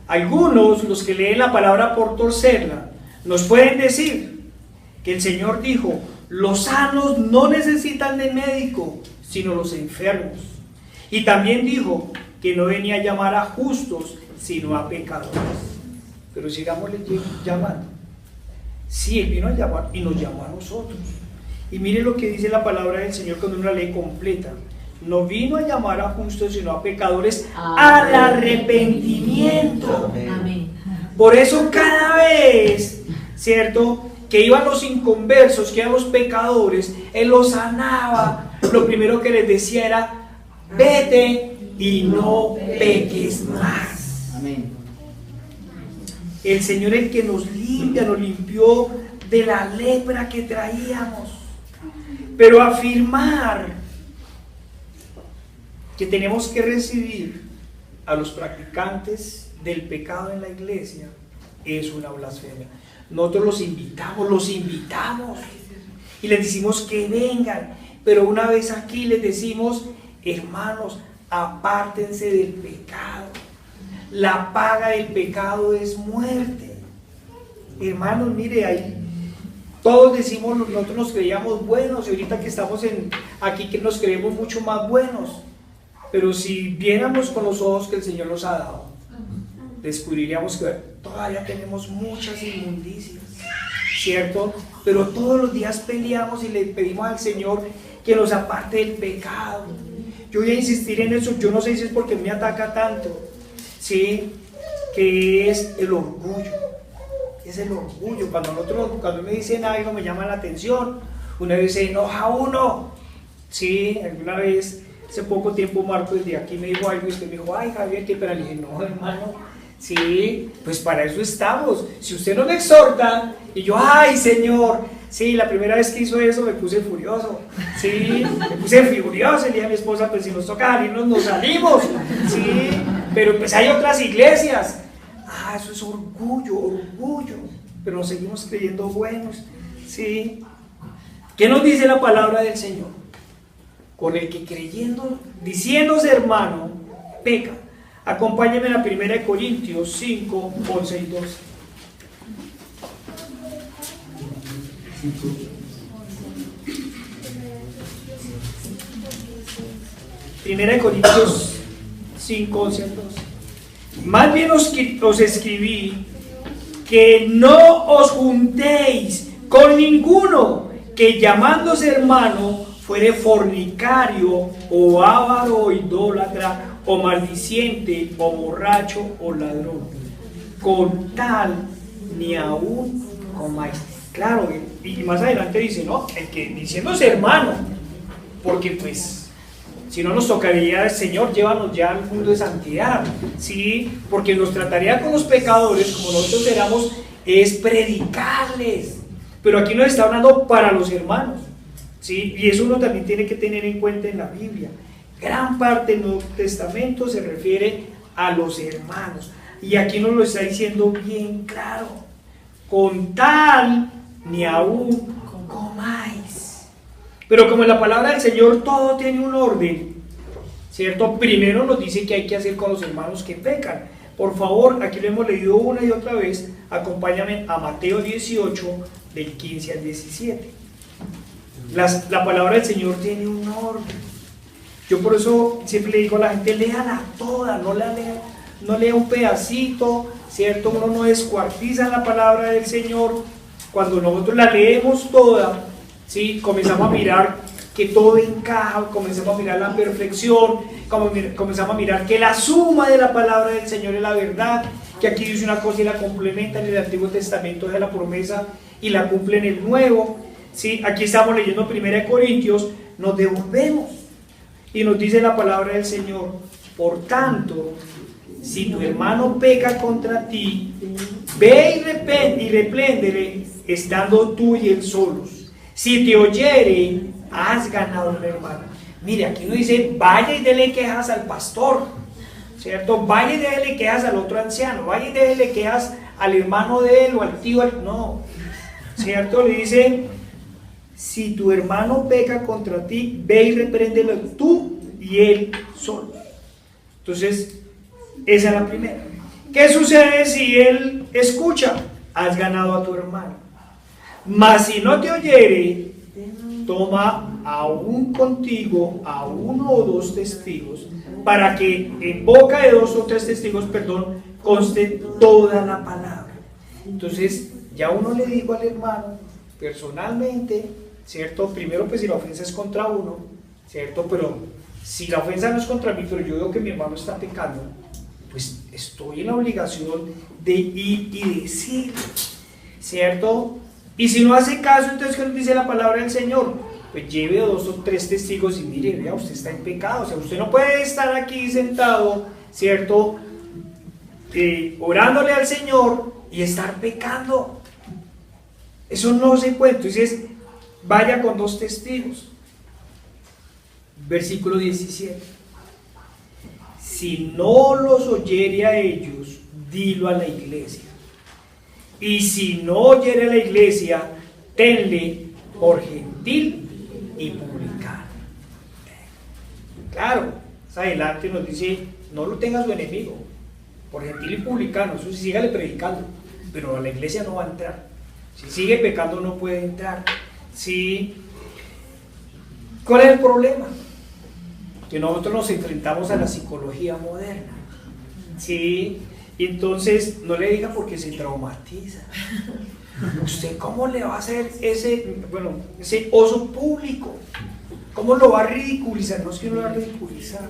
algunos, los que leen la palabra por torcerla, nos pueden decir que el Señor dijo, los sanos no necesitan de médico, sino los enfermos. Y también dijo que no venía a llamar a justos, sino a pecadores. Pero sigámosle llamando. Sí, Él vino a llamar y nos llamó a nosotros. Y mire lo que dice la palabra del Señor cuando uno la lee completa. No vino a llamar a justos, sino a pecadores al arrepentimiento. Amén. Por eso cada vez, ¿cierto?, que iban los inconversos, que eran los pecadores, Él los sanaba. Lo primero que les decía era, vete y no peques más. Amén. El Señor, el que nos limpia, nos limpió de la lepra que traíamos. Pero afirmar que tenemos que recibir a los practicantes del pecado en la iglesia es una blasfemia. Nosotros los invitamos y les decimos que vengan, pero una vez aquí les decimos, hermanos, apártense del pecado. La paga del pecado es muerte. Hermanos, mire, ahí todos decimos, nosotros nos creíamos buenos y ahorita que estamos aquí que nos creemos mucho más buenos. Pero si viéramos con los ojos que el Señor nos ha dado, descubriríamos que todavía tenemos muchas inmundicias, ¿cierto? Pero todos los días peleamos y le pedimos al Señor que nos aparte del pecado. Yo voy a insistir en eso, yo no sé si es porque me ataca tanto, ¿sí? Que es el orgullo. Es el orgullo. Cuando me dicen algo me llama la atención, una vez se enoja uno, ¿sí? Alguna vez, hace poco tiempo, Marco desde aquí me dijo algo y usted me dijo, ay Javier, ¿qué? Pero le dije, no hermano, sí, pues para eso estamos. Si usted no me exhorta, y yo, ay Señor, sí, la primera vez que hizo eso me puse furioso, sí, me puse furioso, le dije a mi esposa, pues si nos toca salirnos, nos salimos, sí, pero pues hay otras iglesias. Ah, eso es orgullo, pero nos seguimos creyendo buenos, ¿sí? ¿Qué nos dice la palabra del Señor? Con el que creyendo, diciéndose hermano, peca. Acompáñenme a la 1 Corintios 5, 11 y 12. 1 Corintios 5, 11 y 12. Más bien os escribí que no os juntéis con ninguno que llamándose hermano fuere fornicario o avaro o idólatra o maldiciente o borracho o ladrón, con tal ni aún comáis. Claro, y más adelante dice, no, el que diciéndose hermano, porque pues si no nos tocaría, Señor, llévanos ya al mundo de santidad, ¿sí? Porque nuestra tarea con los pecadores, como nosotros éramos, es predicarles. Pero aquí nos está hablando para los hermanos, ¿sí? Y eso uno también tiene que tener en cuenta en la Biblia. Gran parte del Nuevo Testamento se refiere a los hermanos. Y aquí nos lo está diciendo bien claro. Con tal ni aún comáis. Pero como en la palabra del Señor todo tiene un orden, ¿cierto? Primero nos dice que hay que hacer con los hermanos que pecan. Por favor, aquí lo hemos leído una y otra vez, acompáñame a Mateo 18, del 15 al 17. La palabra del Señor tiene un orden. Yo por eso siempre le digo a la gente, léala toda, no lea un pedacito, ¿cierto? Uno no descuartiza la palabra del Señor. Cuando nosotros la leemos toda, ¿sí? Comenzamos a mirar que todo encaja, comenzamos a mirar la perfección, comenzamos a mirar que la suma de la palabra del Señor es la verdad, que aquí dice una cosa y la complementa en el Antiguo Testamento de la promesa y la cumple en el Nuevo. ¿Sí? Aquí estamos leyendo 1 Corintios, nos devolvemos y nos dice la palabra del Señor: por tanto, si tu hermano peca contra ti, ve y repréndele, estando tú y él solos. Si te oyere, has ganado un hermano. Mire, aquí no dice vaya y dele quejas al pastor, ¿cierto? Vaya y déjele quejas al otro anciano, vaya y déjele quejas al hermano de él o al tío, no, ¿cierto? Le dice: si tu hermano peca contra ti, ve y repréndelo tú y él solo. Entonces, esa es la primera. ¿Qué sucede si él escucha? Has ganado a tu hermano. Mas si no te oyere, toma aún contigo a 1 o 2 testigos, para que en boca de 2 o 3 testigos, conste toda la palabra. Entonces, ya uno le dijo al hermano personalmente, ¿cierto? Primero, pues si la ofensa es contra uno, ¿cierto? Pero si la ofensa no es contra mí, pero yo veo que mi hermano está pecando, pues estoy en la obligación de ir y decir, ¿cierto? Y si no hace caso, entonces, ¿qué nos dice la palabra del Señor? Pues lleve 2 o 3 testigos y mire, vea, usted está en pecado. O sea, usted no puede estar aquí sentado, ¿cierto? Orándole al Señor y estar pecando. Eso no se puede. Entonces, vaya con 2 testigos. Versículo 17. Si no los oyere a ellos, dilo a la iglesia. Y si no oyere a la iglesia, tenle por gentil y publicano. Claro, más adelante nos dice: no lo tengas su enemigo, por gentil y publicano. Eso sí, sígale predicando, pero a la iglesia no va a entrar. Si sigue pecando, no puede entrar. ¿Sí? ¿Cuál es el problema? Que nosotros nos enfrentamos a la psicología moderna. ¿Sí? Y entonces no le diga porque se traumatiza. ¿Usted cómo le va a hacer ese oso público? ¿Cómo lo va a ridiculizar? No es que no lo va a ridiculizar,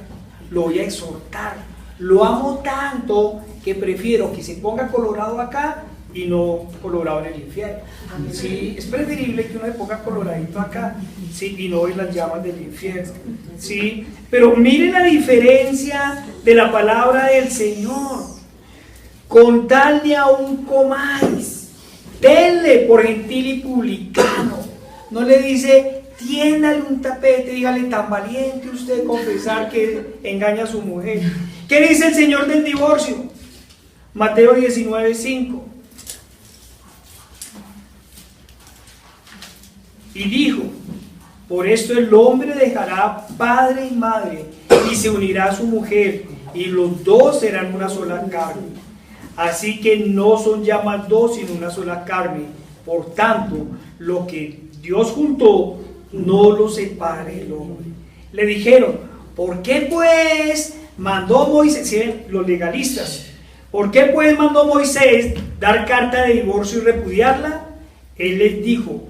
lo voy a exhortar. Lo amo tanto que prefiero que se ponga colorado acá y no colorado en el infierno. ¿Sí? Es preferible que uno se ponga coloradito acá, ¿sí? Y no en las llamas del infierno. ¿Sí? Pero miren la diferencia de la palabra del Señor. Con tal de aún comáis, tenle por gentil y publicano. No le dice: tiéndale un tapete, dígale: tan valiente usted confesar que engaña a su mujer. ¿Qué dice el Señor del divorcio? Mateo 19:5. Y dijo: por esto el hombre dejará padre y madre y se unirá a su mujer, y los 2 serán una sola carne. Así que no son ya más 2 sino una sola carne. Por tanto, lo que Dios juntó, no lo separe el hombre. Le dijeron: ¿por qué pues mandó Moisés? ¿Sí? Los legalistas. ¿Por qué pues mandó Moisés dar carta de divorcio y repudiarla? Él les dijo: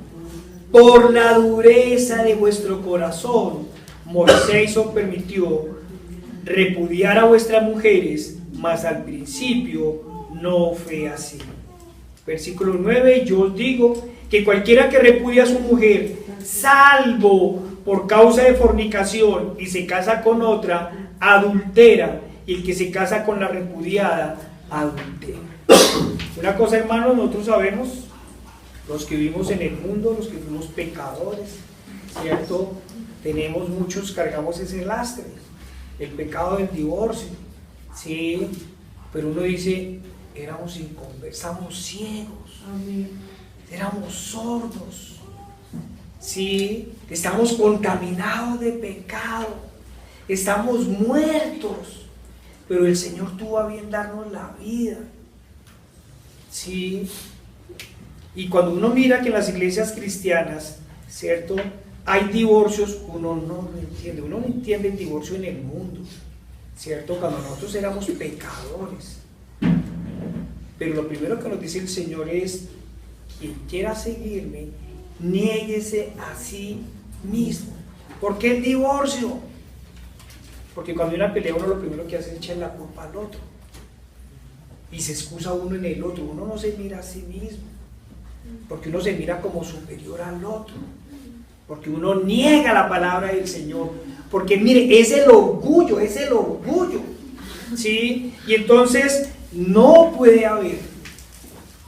por la dureza de vuestro corazón, Moisés os permitió repudiar a vuestras mujeres, mas al principio no fue así. Versículo 9: yo os digo que cualquiera que repudia a su mujer, salvo por causa de fornicación, y se casa con otra, adultera, y el que se casa con la repudiada, adultera. Una cosa, hermanos, nosotros sabemos, los que vivimos en el mundo, los que fuimos pecadores, ¿cierto? Tenemos muchos, cargamos ese lastre, el pecado del divorcio, ¿sí? Pero uno dice: éramos inconversos, estamos ciegos, éramos sordos, ¿sí? Estamos contaminados de pecado, estamos muertos, pero el Señor tuvo a bien darnos la vida, ¿sí? Y cuando uno mira que en las iglesias cristianas, ¿cierto?, hay divorcios, uno no lo entiende. Uno no entiende el divorcio en el mundo, ¿cierto? Cuando nosotros éramos pecadores. Pero lo primero que nos dice el Señor es: quien quiera seguirme, niéguese a sí mismo. ¿Por qué el divorcio? Porque cuando hay una pelea, uno lo primero que hace es echar la culpa al otro. y se excusa uno en el otro. Uno no se mira a sí mismo, porque uno se mira como superior al otro, porque uno niega la palabra del Señor, porque mire, es el orgullo, ¿sí? Y entonces no puede haber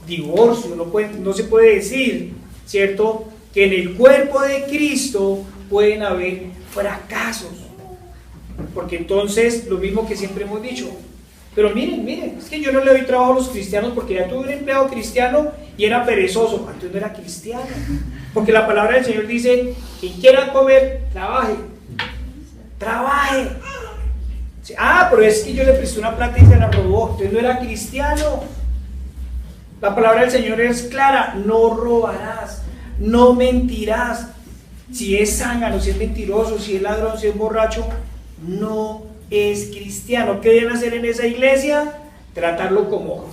divorcio, no se puede decir, ¿cierto?, que en el cuerpo de Cristo pueden haber fracasos, porque entonces, lo mismo que siempre hemos dicho, pero miren, es que yo no le doy trabajo a los cristianos porque ya tuve un empleado cristiano y era perezoso, antes no era cristiano, porque la palabra del Señor dice, quien quiera comer, trabaje. Pero es que yo le presté una plata y se la robó, entonces no era cristiano. La palabra del Señor es clara, no robarás, no mentirás. Si es zángano, si es mentiroso, si es ladrón, si es borracho, no es cristiano. ¿Qué deben hacer en esa iglesia? Tratarlo como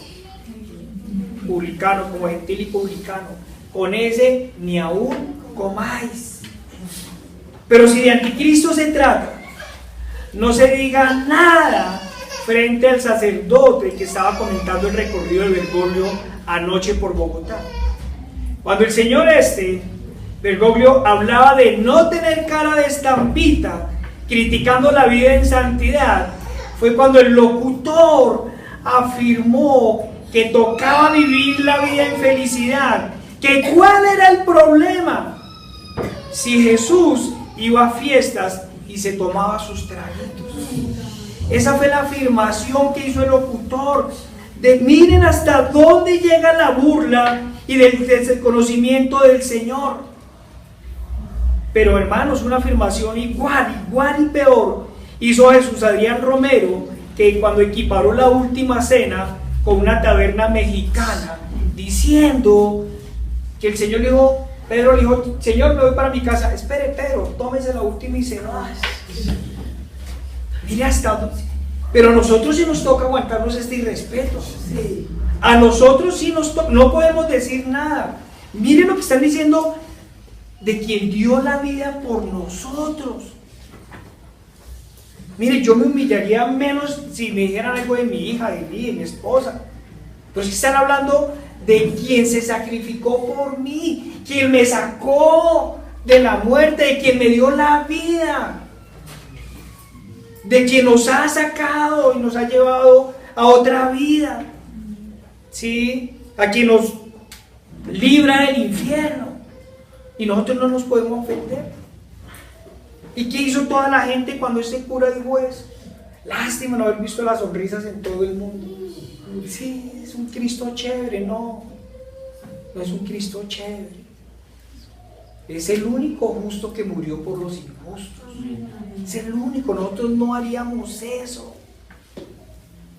publicano, como gentil y publicano. Con ese ni aún comáis. Pero si de anticristo se trata, no se diga nada frente al sacerdote que estaba comentando el recorrido de Bergoglio anoche por Bogotá. Cuando el señor Bergoglio hablaba de no tener cara de estampita, criticando la vida en santidad, fue cuando el locutor afirmó que tocaba vivir la vida en felicidad. ¿Que cuál era el problema? Si Jesús iba a fiestas y se tomaba sus traguitos. Esa fue la afirmación que hizo el locutor. Miren hasta dónde llega la burla y del desconocimiento del Señor. Pero hermanos, una afirmación igual y peor hizo Jesús Adrián Romero, que cuando equiparó la última cena con una taberna mexicana, diciendo que el Señor le dijo, Pedro le dijo, Señor, me voy para mi casa. Espere, Pedro, tómese la última y se va. Mire hasta dónde. Pero a nosotros sí nos toca aguantarnos este irrespeto. A nosotros sí nos toca, no podemos decir nada. Miren lo que están diciendo de quien dio la vida por nosotros. Mire, yo me humillaría menos si me dijeran algo de mi hija, de mí, de mi esposa. Pero si están hablando de quien se sacrificó por mí, quien me sacó de la muerte, de quien me dio la vida, de quien nos ha sacado y nos ha llevado a otra vida, ¿sí? A quien nos libra del infierno, y nosotros no nos podemos ofender. ¿Y qué hizo toda la gente cuando ese cura dijo eso? Lástima no haber visto las sonrisas en todo el mundo. Sí, es un Cristo chévere. No es un Cristo chévere. Es el único justo que murió por los injustos. Es el único. Nosotros no haríamos eso.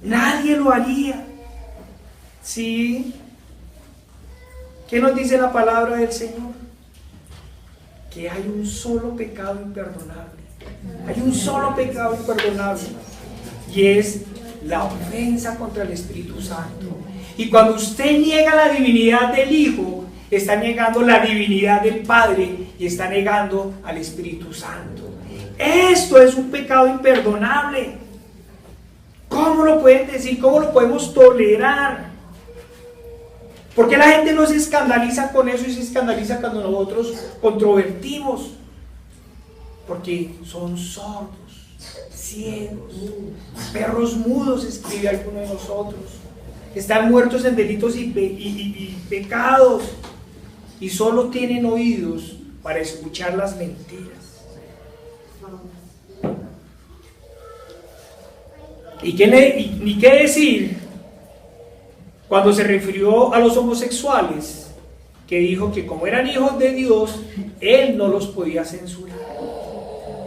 Nadie lo haría. ¿Sí? ¿Qué nos dice la palabra del Señor? Que hay un solo pecado imperdonable. Hay un solo pecado imperdonable. Y es la ofensa contra el Espíritu Santo. Y cuando usted niega la divinidad del Hijo, está negando la divinidad del Padre y está negando al Espíritu Santo. Esto es un pecado imperdonable. ¿Cómo lo pueden decir? ¿Cómo lo podemos tolerar? ¿Por qué la gente no se escandaliza con eso y se escandaliza cuando nosotros controvertimos? Porque son sordos, ciegos, perros mudos, escribe alguno de nosotros. Están muertos en delitos y pecados y solo tienen oídos para escuchar las mentiras. ¿Y qué decir cuando se refirió a los homosexuales? Que dijo que como eran hijos de Dios, Él no los podía censurar.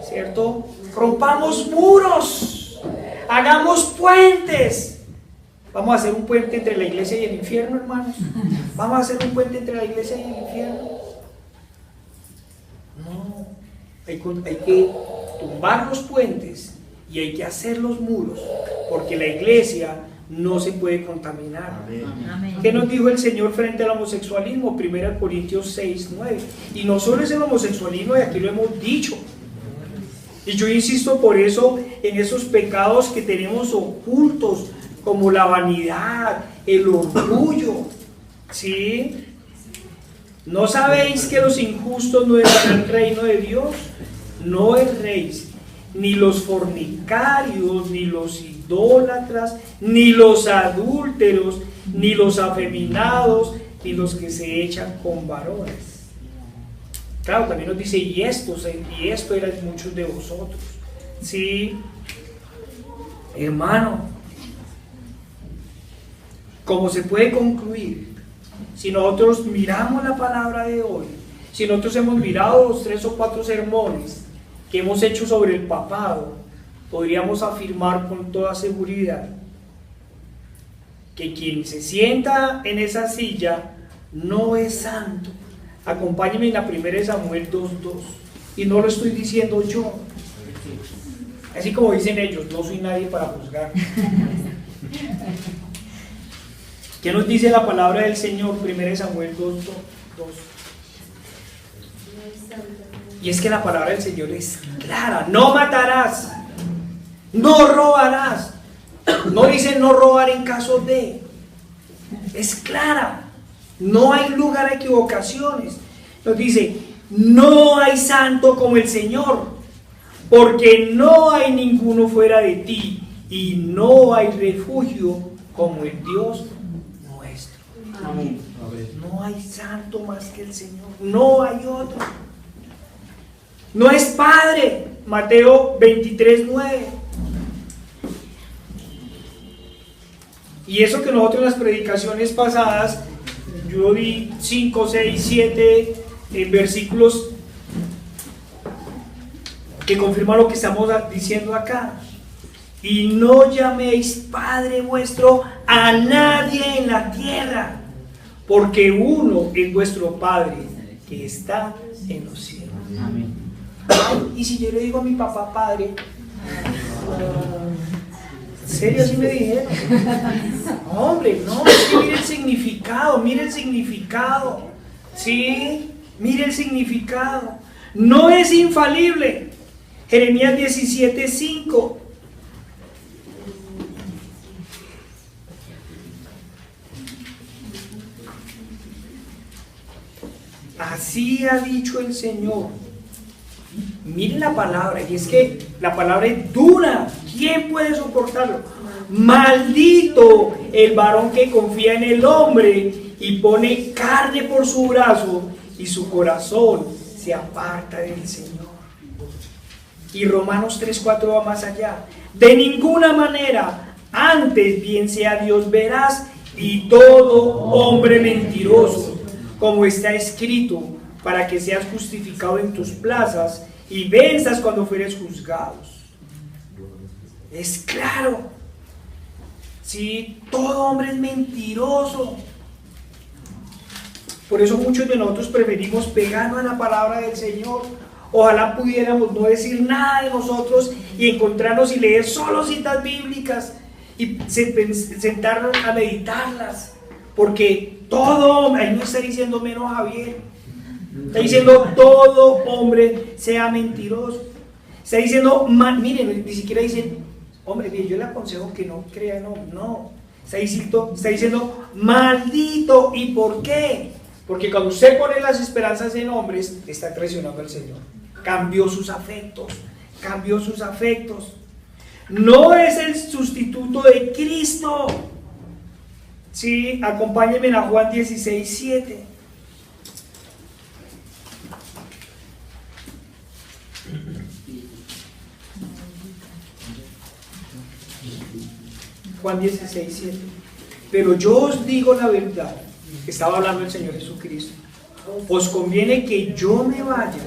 ¿Cierto? Rompamos muros, hagamos puentes. Vamos a hacer un puente entre la iglesia y el infierno, hermanos. Vamos a hacer un puente entre la iglesia y el infierno. No, hay que tumbar los puentes y hay que hacer los muros, porque la iglesia no se puede contaminar. Amén. ¿Qué nos dijo el Señor frente al homosexualismo? 1 Corintios 6:9. Y no solo es el homosexualismo, y aquí lo hemos dicho. Y yo insisto por eso en esos pecados que tenemos ocultos, como la vanidad, el orgullo. ¿Sí? ¿No sabéis que los injustos no heredarán el reino de Dios? No erréis, ni los fornicarios, ni los idólatras, ni los adúlteros, ni los afeminados, ni los que se echan con varones. Claro, también nos dice, y esto eran muchos de vosotros. Sí, hermano, como se puede concluir, si nosotros miramos la palabra de hoy, si nosotros hemos mirado los 3 o 4 sermones que hemos hecho sobre el papado, podríamos afirmar con toda seguridad que quien se sienta en esa silla no es santo. Acompáñenme en la 1 Samuel 2:2, y no lo estoy diciendo yo, así como dicen ellos, no soy nadie para juzgar. ¿Qué nos dice la palabra del Señor? 1 Samuel 2:2. Y es que la palabra del Señor es clara: no matarás, no robarás. No dice no robar en caso de. Es clara, no hay lugar a equivocaciones. Nos dice, no hay santo como el Señor, porque no hay ninguno fuera de ti, y no hay refugio como el Dios nuestro. Amén. No hay santo más que el Señor, no hay otro. No es Padre, Mateo 23:9. Y eso que nosotros en las predicaciones pasadas, yo di 5, 6, 7 versículos que confirman lo que estamos diciendo acá. Y no llaméis Padre vuestro a nadie en la tierra, porque uno es vuestro Padre que está en los cielos. Amén. Ay, y si yo le digo a mi papá Padre, ¿en serio así me dijeron? Hombre, no, es que mire el significado, ¿sí? Mire el significado. No es infalible. Jeremías 17:5. Así ha dicho el Señor. Mire la palabra, y es que la palabra es dura. ¿Quién puede soportarlo? Maldito el varón que confía en el hombre y pone carne por su brazo, y su corazón se aparta del Señor. Y Romanos 3:4 va más allá. De ninguna manera, antes bien sea Dios veraz y todo hombre mentiroso, como está escrito, para que seas justificado en tus plazas y venzas cuando fueres juzgados. Es claro. Sí, todo hombre es mentiroso. Por eso muchos de nosotros preferimos pegarnos a la palabra del Señor. Ojalá pudiéramos no decir nada de nosotros y encontrarnos y leer solo citas bíblicas y sentarnos a meditarlas. Porque todo hombre, ahí no está diciendo menos Javier, está diciendo todo hombre sea mentiroso. Está diciendo, miren, ni siquiera dicen, hombre, bien, yo le aconsejo que no crea en hombre. No, está diciendo maldito. ¿Y por qué? Porque cuando usted pone las esperanzas en hombres, está traicionando al Señor. Cambió sus afectos. No es el sustituto de Cristo. Sí, acompáñenme a Juan 16:7. Juan 16:7. Pero yo os digo la verdad, estaba hablando el Señor Jesucristo, os conviene que yo me vaya,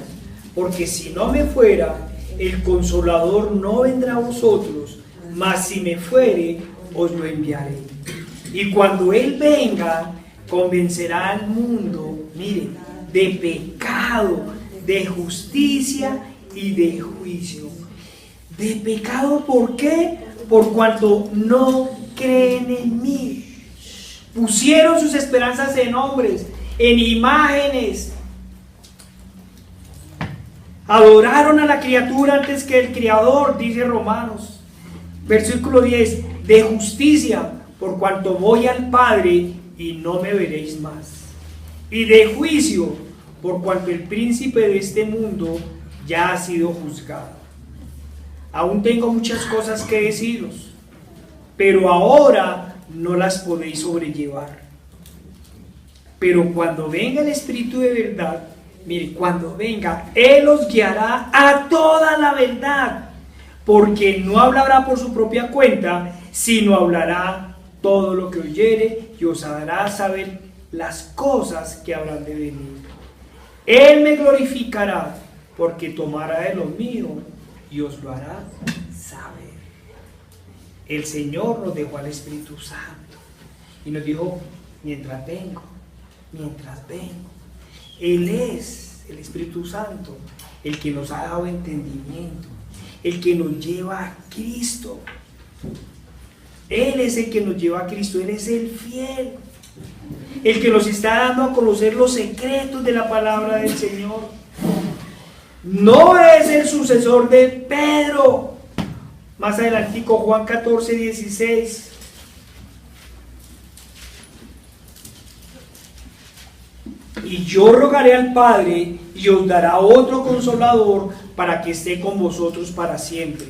porque si no me fuera, el Consolador no vendrá a vosotros, mas si me fuere, os lo enviaré. Y cuando Él venga, convencerá al mundo, miren, de pecado, de justicia y de juicio. De pecado, ¿por qué? Por cuanto no creen en mí. Pusieron sus esperanzas en hombres, en imágenes. Adoraron a la criatura antes que el Creador, dice Romanos. Versículo 10. de justicia, por cuanto voy al Padre y no me veréis más, y de juicio, por cuanto el príncipe de este mundo ya ha sido juzgado. Aún tengo muchas cosas que deciros, pero ahora no las podéis sobrellevar. Pero cuando venga el Espíritu de verdad, mire, cuando venga, Él os guiará a toda la verdad, porque no hablará por su propia cuenta, sino hablará todo lo que oyere y os hará saber las cosas que habrán de venir. Él me glorificará, porque tomará de lo mío y os lo hará saber. El Señor nos dejó al Espíritu Santo y nos dijo, mientras vengo. Él es el Espíritu Santo, el que nos ha dado entendimiento, el que nos lleva a Cristo. Él es el que nos lleva a Cristo, Él es el fiel, el que nos está dando a conocer los secretos de la palabra del Señor. No es el sucesor de Pedro. Más adelantico, Juan 14:16. Y yo rogaré al Padre y os dará otro consolador para que esté con vosotros para siempre.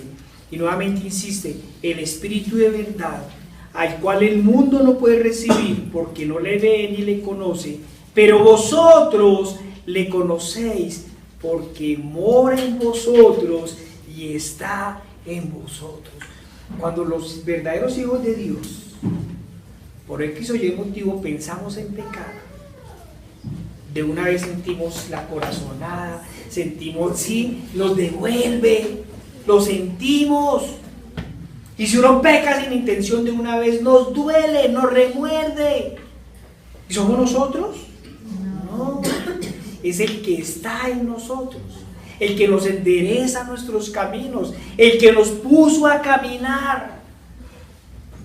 Y nuevamente insiste, el Espíritu de verdad, al cual el mundo no puede recibir porque no le ve ni le conoce, pero vosotros le conocéis porque mora en vosotros y está en vosotros. Cuando los verdaderos hijos de Dios, por X o Y motivo, pensamos en pecado, de una vez sentimos la corazonada, sentimos, sí, nos devuelve, lo sentimos. Y si uno peca sin intención, de una vez nos duele, nos remuerde. ¿Y somos nosotros? No, es el que está en nosotros, el que nos endereza nuestros caminos, el que nos puso a caminar.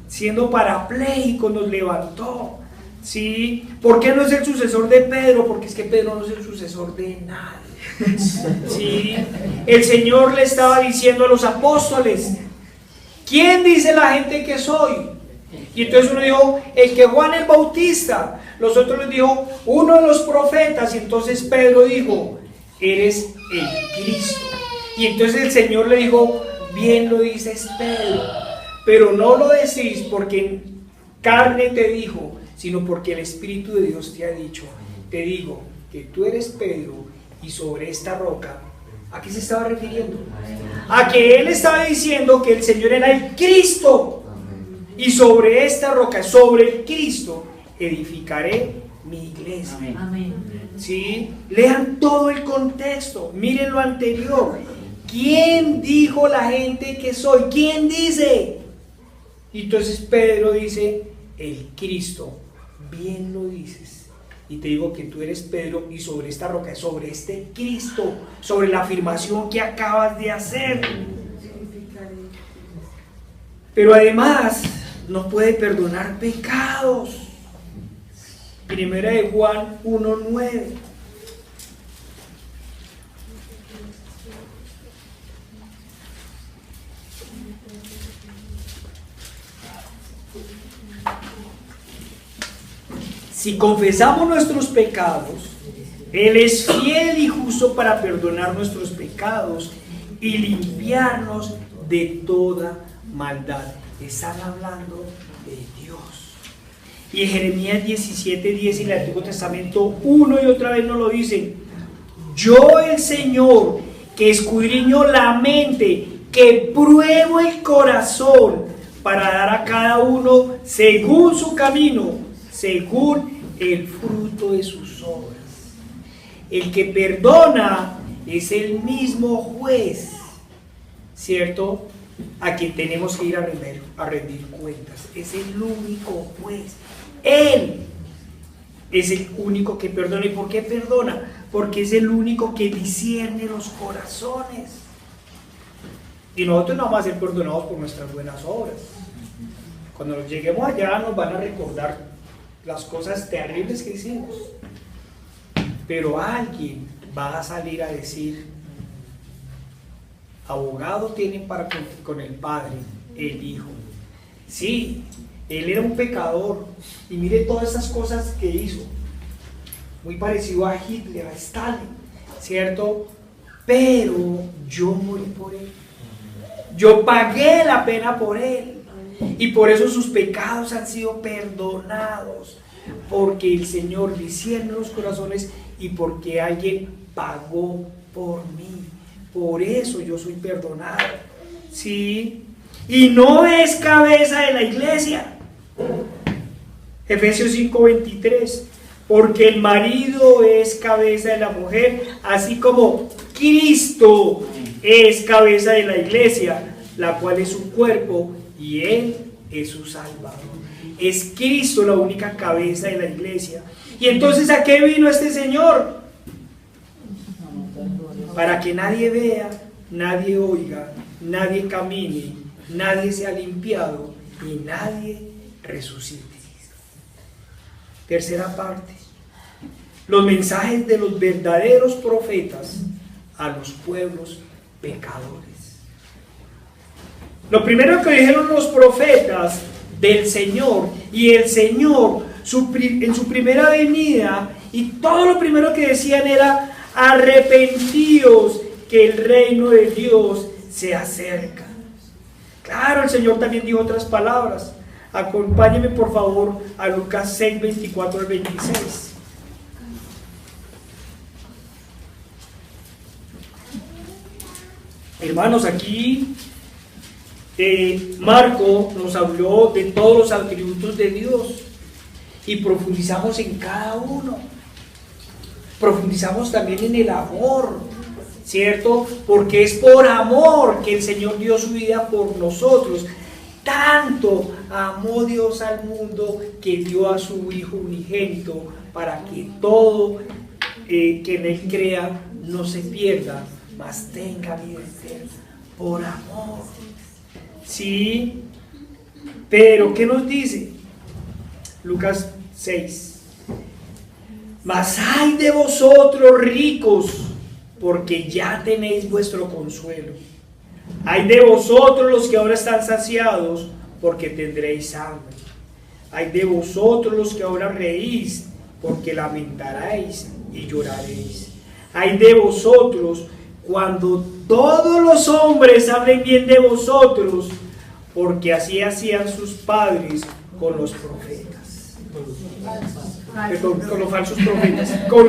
Siendo parapléjico nos levantó. ¿Sí? ¿Por qué no es el sucesor de Pedro? Porque es que Pedro no es el sucesor de nadie. ¿Sí? El Señor le estaba diciendo a los apóstoles, ¿quién dice la gente que soy? Y entonces uno dijo, el que Juan el Bautista. Los otros les dijo, uno de los profetas. Y entonces Pedro dijo, eres el Cristo. Y entonces el Señor le dijo, bien lo dices, Pedro, pero no lo decís porque en carne te dijo, sino porque el Espíritu de Dios te ha dicho. Te digo que tú eres Pedro y sobre esta roca. ¿A qué se estaba refiriendo? A que él estaba diciendo que el Señor era el Cristo. Y sobre esta roca, sobre el Cristo, edificaré mi iglesia. Amén. ¿Sí? Lean todo el contexto, miren lo anterior. ¿Quién dijo la gente que soy? ¿Quién dice? Y entonces Pedro dice, el Cristo. Bien lo dices. Y te digo que tú eres Pedro y sobre esta roca, sobre este Cristo, sobre la afirmación que acabas de hacer. Pero además nos puede perdonar pecados. Primera de Juan 1:9. Si confesamos nuestros pecados, Él es fiel y justo para perdonar nuestros pecados y limpiarnos de toda maldad. Están hablando de Dios. Y en Jeremías 17:10 en el Antiguo Testamento una y otra vez nos lo dicen. Yo, el Señor, que escudriño la mente, que pruebo el corazón para dar a cada uno según su camino, según el fruto de sus obras. El que perdona es el mismo juez, ¿cierto? A quien tenemos que ir a rendir cuentas. Es el único juez. Él es el único que perdona. ¿Y por qué perdona? Porque es el único que discierne los corazones. Y nosotros no vamos a ser perdonados por nuestras buenas obras. Cuando nos lleguemos allá nos van a recordar las cosas terribles que hicimos, pero alguien va a salir a decir, abogado tienen para con el Padre, el Hijo. Sí, él era un pecador. Y mire todas esas cosas que hizo. Muy parecido a Hitler, a Stalin, ¿cierto? Pero yo morí por él. Yo pagué la pena por él. Y por eso sus pecados han sido perdonados. Porque el Señor discierne los corazones y porque alguien pagó por mí. Por eso yo soy perdonado. ¿Sí? Y no es cabeza de la iglesia. Efesios 5:23. Porque el marido es cabeza de la mujer, así como Cristo es cabeza de la iglesia, la cual es su cuerpo y Él es su Salvador. Es Cristo la única cabeza de la iglesia. Y entonces, ¿a qué vino este Señor? Para que nadie vea, nadie oiga, nadie camine, nadie sea limpiado y nadie resucite. Tercera parte. Los mensajes de los verdaderos profetas a los pueblos pecadores. Lo primero que dijeron los profetas del Señor, y el Señor en su primera venida, y todo lo primero que decían era: arrepentíos, que el reino de Dios se acerca. Claro, el Señor también dijo otras palabras. Acompáñenme por favor a Lucas 6, 24 al 26. Hermanos, aquí Marco nos habló de todos los atributos de Dios y profundizamos en cada uno. Profundizamos también en el amor, ¿cierto? Porque es por amor que el Señor dio su vida por nosotros. Tanto amó Dios al mundo que dio a su Hijo unigénito para que todo que en Él crea no se pierda, mas tenga vida eterna. Por amor. Sí, pero ¿qué nos dice? Lucas 6. Mas ay de vosotros ricos, porque ya tenéis vuestro consuelo. Ay de vosotros los que ahora están saciados, porque tendréis hambre. Ay de vosotros los que ahora reís, porque lamentaréis y lloraréis. Ay de vosotros cuando todos los hombres hablen bien de vosotros, porque así hacían sus padres con los profetas. Perdón, con los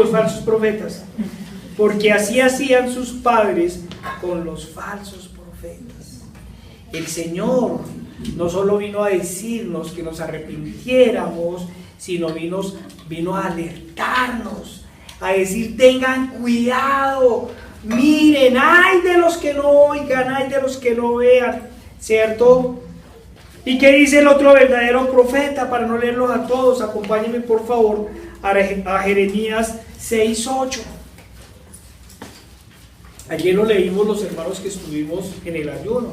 falsos profetas. Porque así hacían sus padres con los falsos profetas. El Señor no solo vino a decirnos que nos arrepintiéramos, sino vino a alertarnos, a decir: tengan cuidado, miren, ay de los que no oigan, ay de los que no vean, ¿cierto? ¿Y qué dice el otro verdadero profeta? Para no leerlos a todos, acompáñenme por favor a Jeremías 6:8. Ayer lo leímos los hermanos que estuvimos en el ayuno.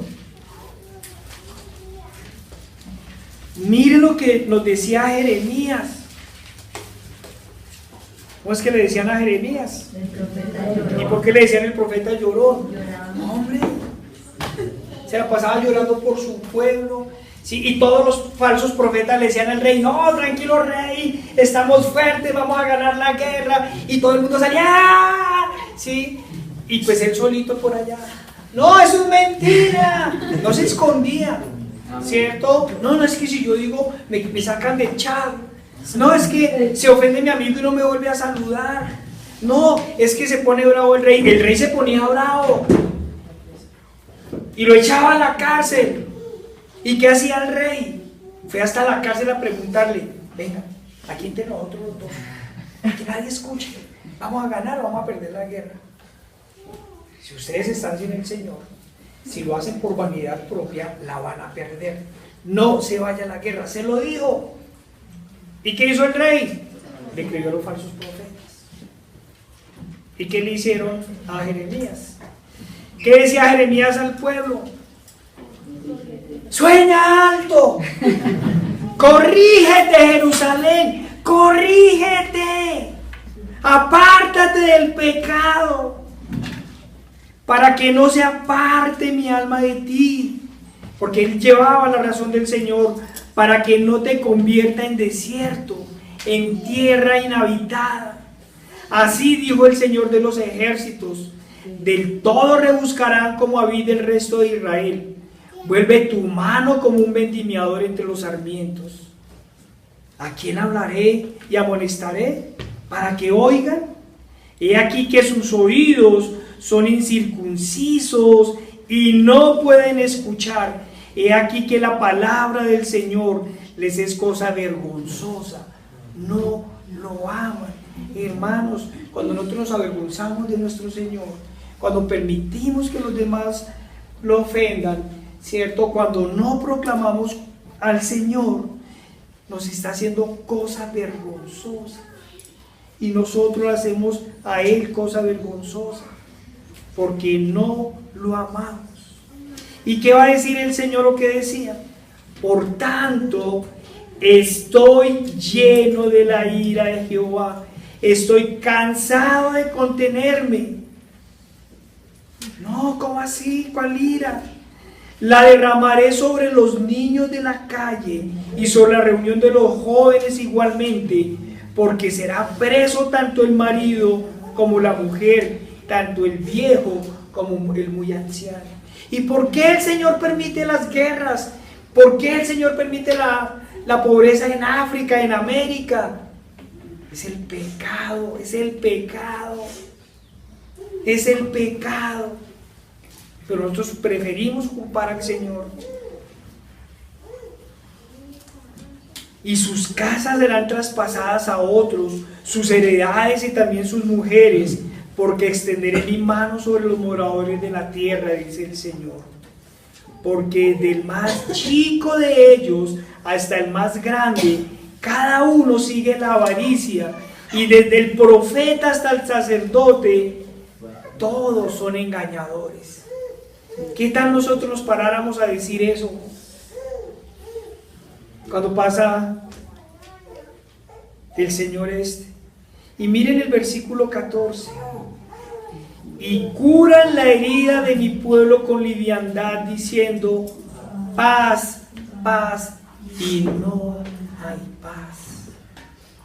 Miren lo que nos decía Jeremías. ¿Cómo es que le decían a Jeremías? ¿Y por qué le decían el profeta llorón? Hombre, se la pasaba llorando por su pueblo. Sí, y todos los falsos profetas le decían al rey: no, tranquilo rey, estamos fuertes, vamos a ganar la guerra. Y todo el mundo salía, ¿sí? Y pues él solito por allá: no, eso es mentira. No se escondía, ¿cierto? No, es que si yo digo, me sacan del chat. No, es que se ofende mi amigo y no me vuelve a saludar. No, es que se pone bravo el rey. El rey se ponía bravo y lo echaba a la cárcel. ¿Y qué hacía el rey? Fue hasta la cárcel a preguntarle: venga, aquí entre nosotros los dos, que nadie escuche, ¿vamos a ganar o vamos a perder la guerra? Si ustedes están sin el Señor, si lo hacen por vanidad propia, la van a perder. No se vaya a la guerra, se lo dijo. ¿Y qué hizo el rey? Le creyó a los falsos profetas. ¿Y qué le hicieron a Jeremías? ¿Qué decía Jeremías al pueblo? ¡Sueña alto! ¡Corrígete, Jerusalén! ¡Corrígete! ¡Apártate del pecado! Para que no se aparte mi alma de ti. porque Él llevaba la razón del Señor para que no te convierta en desierto, en tierra inhabitada. Así dijo el Señor de los ejércitos: del todo rebuscarán como a vid el resto de Israel. Vuelve tu mano como un vendimiador entre los sarmientos. ¿A quién hablaré y amonestaré para que oigan? He aquí que sus oídos son incircuncisos y no pueden escuchar. He aquí que la palabra del Señor les es cosa vergonzosa. No lo aman. Hermanos, cuando nosotros nos avergonzamos de nuestro Señor, cuando permitimos que los demás lo ofendan, ¿cierto? Cuando no proclamamos al Señor, nos está haciendo cosa vergonzosa. Y nosotros hacemos a Él cosa vergonzosa, porque no lo amamos. ¿Y qué va a decir el Señor lo que decía? Por tanto, estoy lleno de la ira de Jehová. Estoy cansado de contenerme. No, ¿cómo así? ¿Cuál ira? La derramaré sobre los niños de la calle y sobre la reunión de los jóvenes igualmente, porque será preso tanto el marido como la mujer, tanto el viejo como el muy anciano. ¿Y por qué el Señor permite las guerras? ¿Por qué el Señor permite la pobreza en África, en América? Es el pecado, es el pecado, es el pecado. Pero nosotros preferimos culpar al Señor. Y sus casas serán traspasadas a otros, sus heredades y también sus mujeres, porque extenderé mi mano sobre los moradores de la tierra, dice el Señor. Porque del más chico de ellos hasta el más grande, cada uno sigue la avaricia, y desde el profeta hasta el sacerdote, todos son engañadores. ¿Qué tal nosotros nos paráramos a decir eso cuando pasa el Señor este? Y miren el versículo 14. Y curan la herida de mi pueblo con liviandad, diciendo: paz, paz, y no hay paz.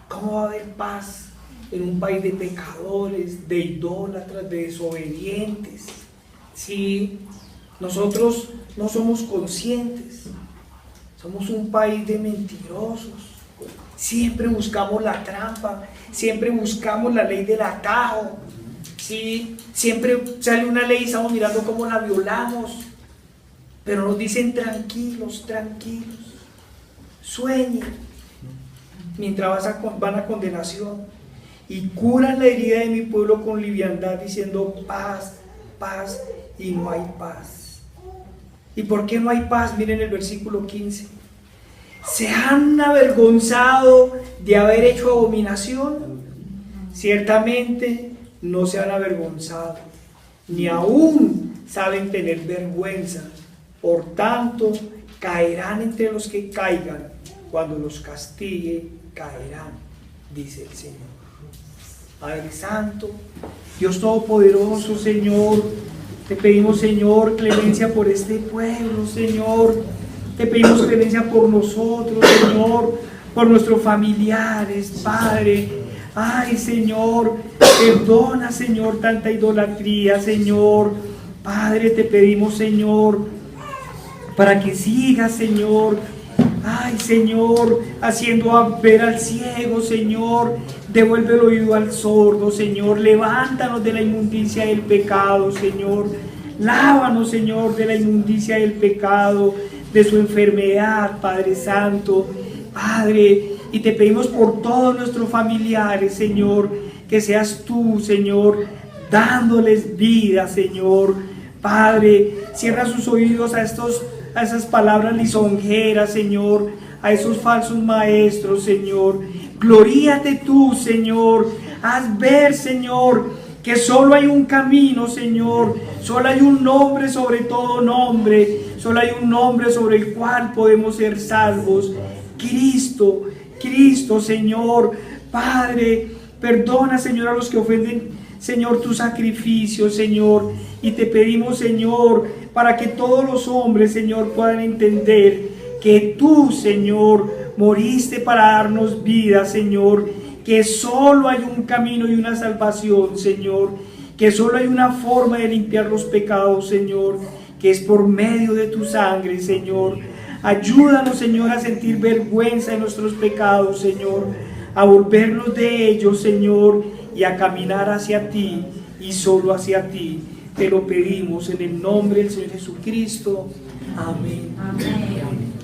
¿Cómo va a haber paz en un país de pecadores, de idólatras, de desobedientes? Sí, nosotros no somos conscientes. Somos un país de mentirosos. Siempre buscamos la trampa, siempre buscamos la ley del atajo. Sí, siempre sale una ley y estamos mirando cómo la violamos. Pero nos dicen tranquilos, tranquilos. Sueñen mientras van a condenación. Y curan la herida de mi pueblo con liviandad, diciendo: paz, paz, y no hay paz. ¿Y por qué no hay paz? Miren el versículo 15. ¿Se han avergonzado de haber hecho abominación? Ciertamente no se han avergonzado, ni aún saben tener vergüenza. Por tanto, caerán entre los que caigan. Cuando los castigue, caerán, dice el Señor. Padre Santo, Dios Todopoderoso, Señor, te pedimos, Señor, clemencia por este pueblo, Señor. Te pedimos clemencia por nosotros, Señor, por nuestros familiares, Padre. Ay, Señor, perdona, Señor, tanta idolatría, Señor. Padre, te pedimos, Señor, para que sigas, Señor. Ay, Señor, haciendo ver al ciego, Señor. Devuelve el oído al sordo, Señor. Levántanos de la inmundicia del pecado, Señor. Lávanos, Señor, de la inmundicia del pecado, de su enfermedad, Padre Santo. Padre, y te pedimos por todos nuestros familiares, Señor, que seas tú, Señor, dándoles vida, Señor. Padre, cierra sus oídos a esas palabras lisonjeras, Señor, a esos falsos maestros, Señor. Gloríate tú, Señor. Haz ver, Señor, que solo hay un camino, Señor. Solo hay un nombre sobre todo nombre. Solo hay un nombre sobre el cual podemos ser salvos. Cristo, Cristo, Señor. Padre, perdona, Señor, a los que ofenden, Señor, tu sacrificio, Señor. Y te pedimos, Señor, para que todos los hombres, Señor, puedan entender que tú, Señor, moriste para darnos vida, Señor, que solo hay un camino y una salvación, Señor, que solo hay una forma de limpiar los pecados, Señor, que es por medio de tu sangre, Señor. Ayúdanos, Señor, a sentir vergüenza de nuestros pecados, Señor, a volvernos de ellos, Señor, y a caminar hacia ti y solo hacia ti. Te lo pedimos en el nombre del Señor Jesucristo. Amén. Amén.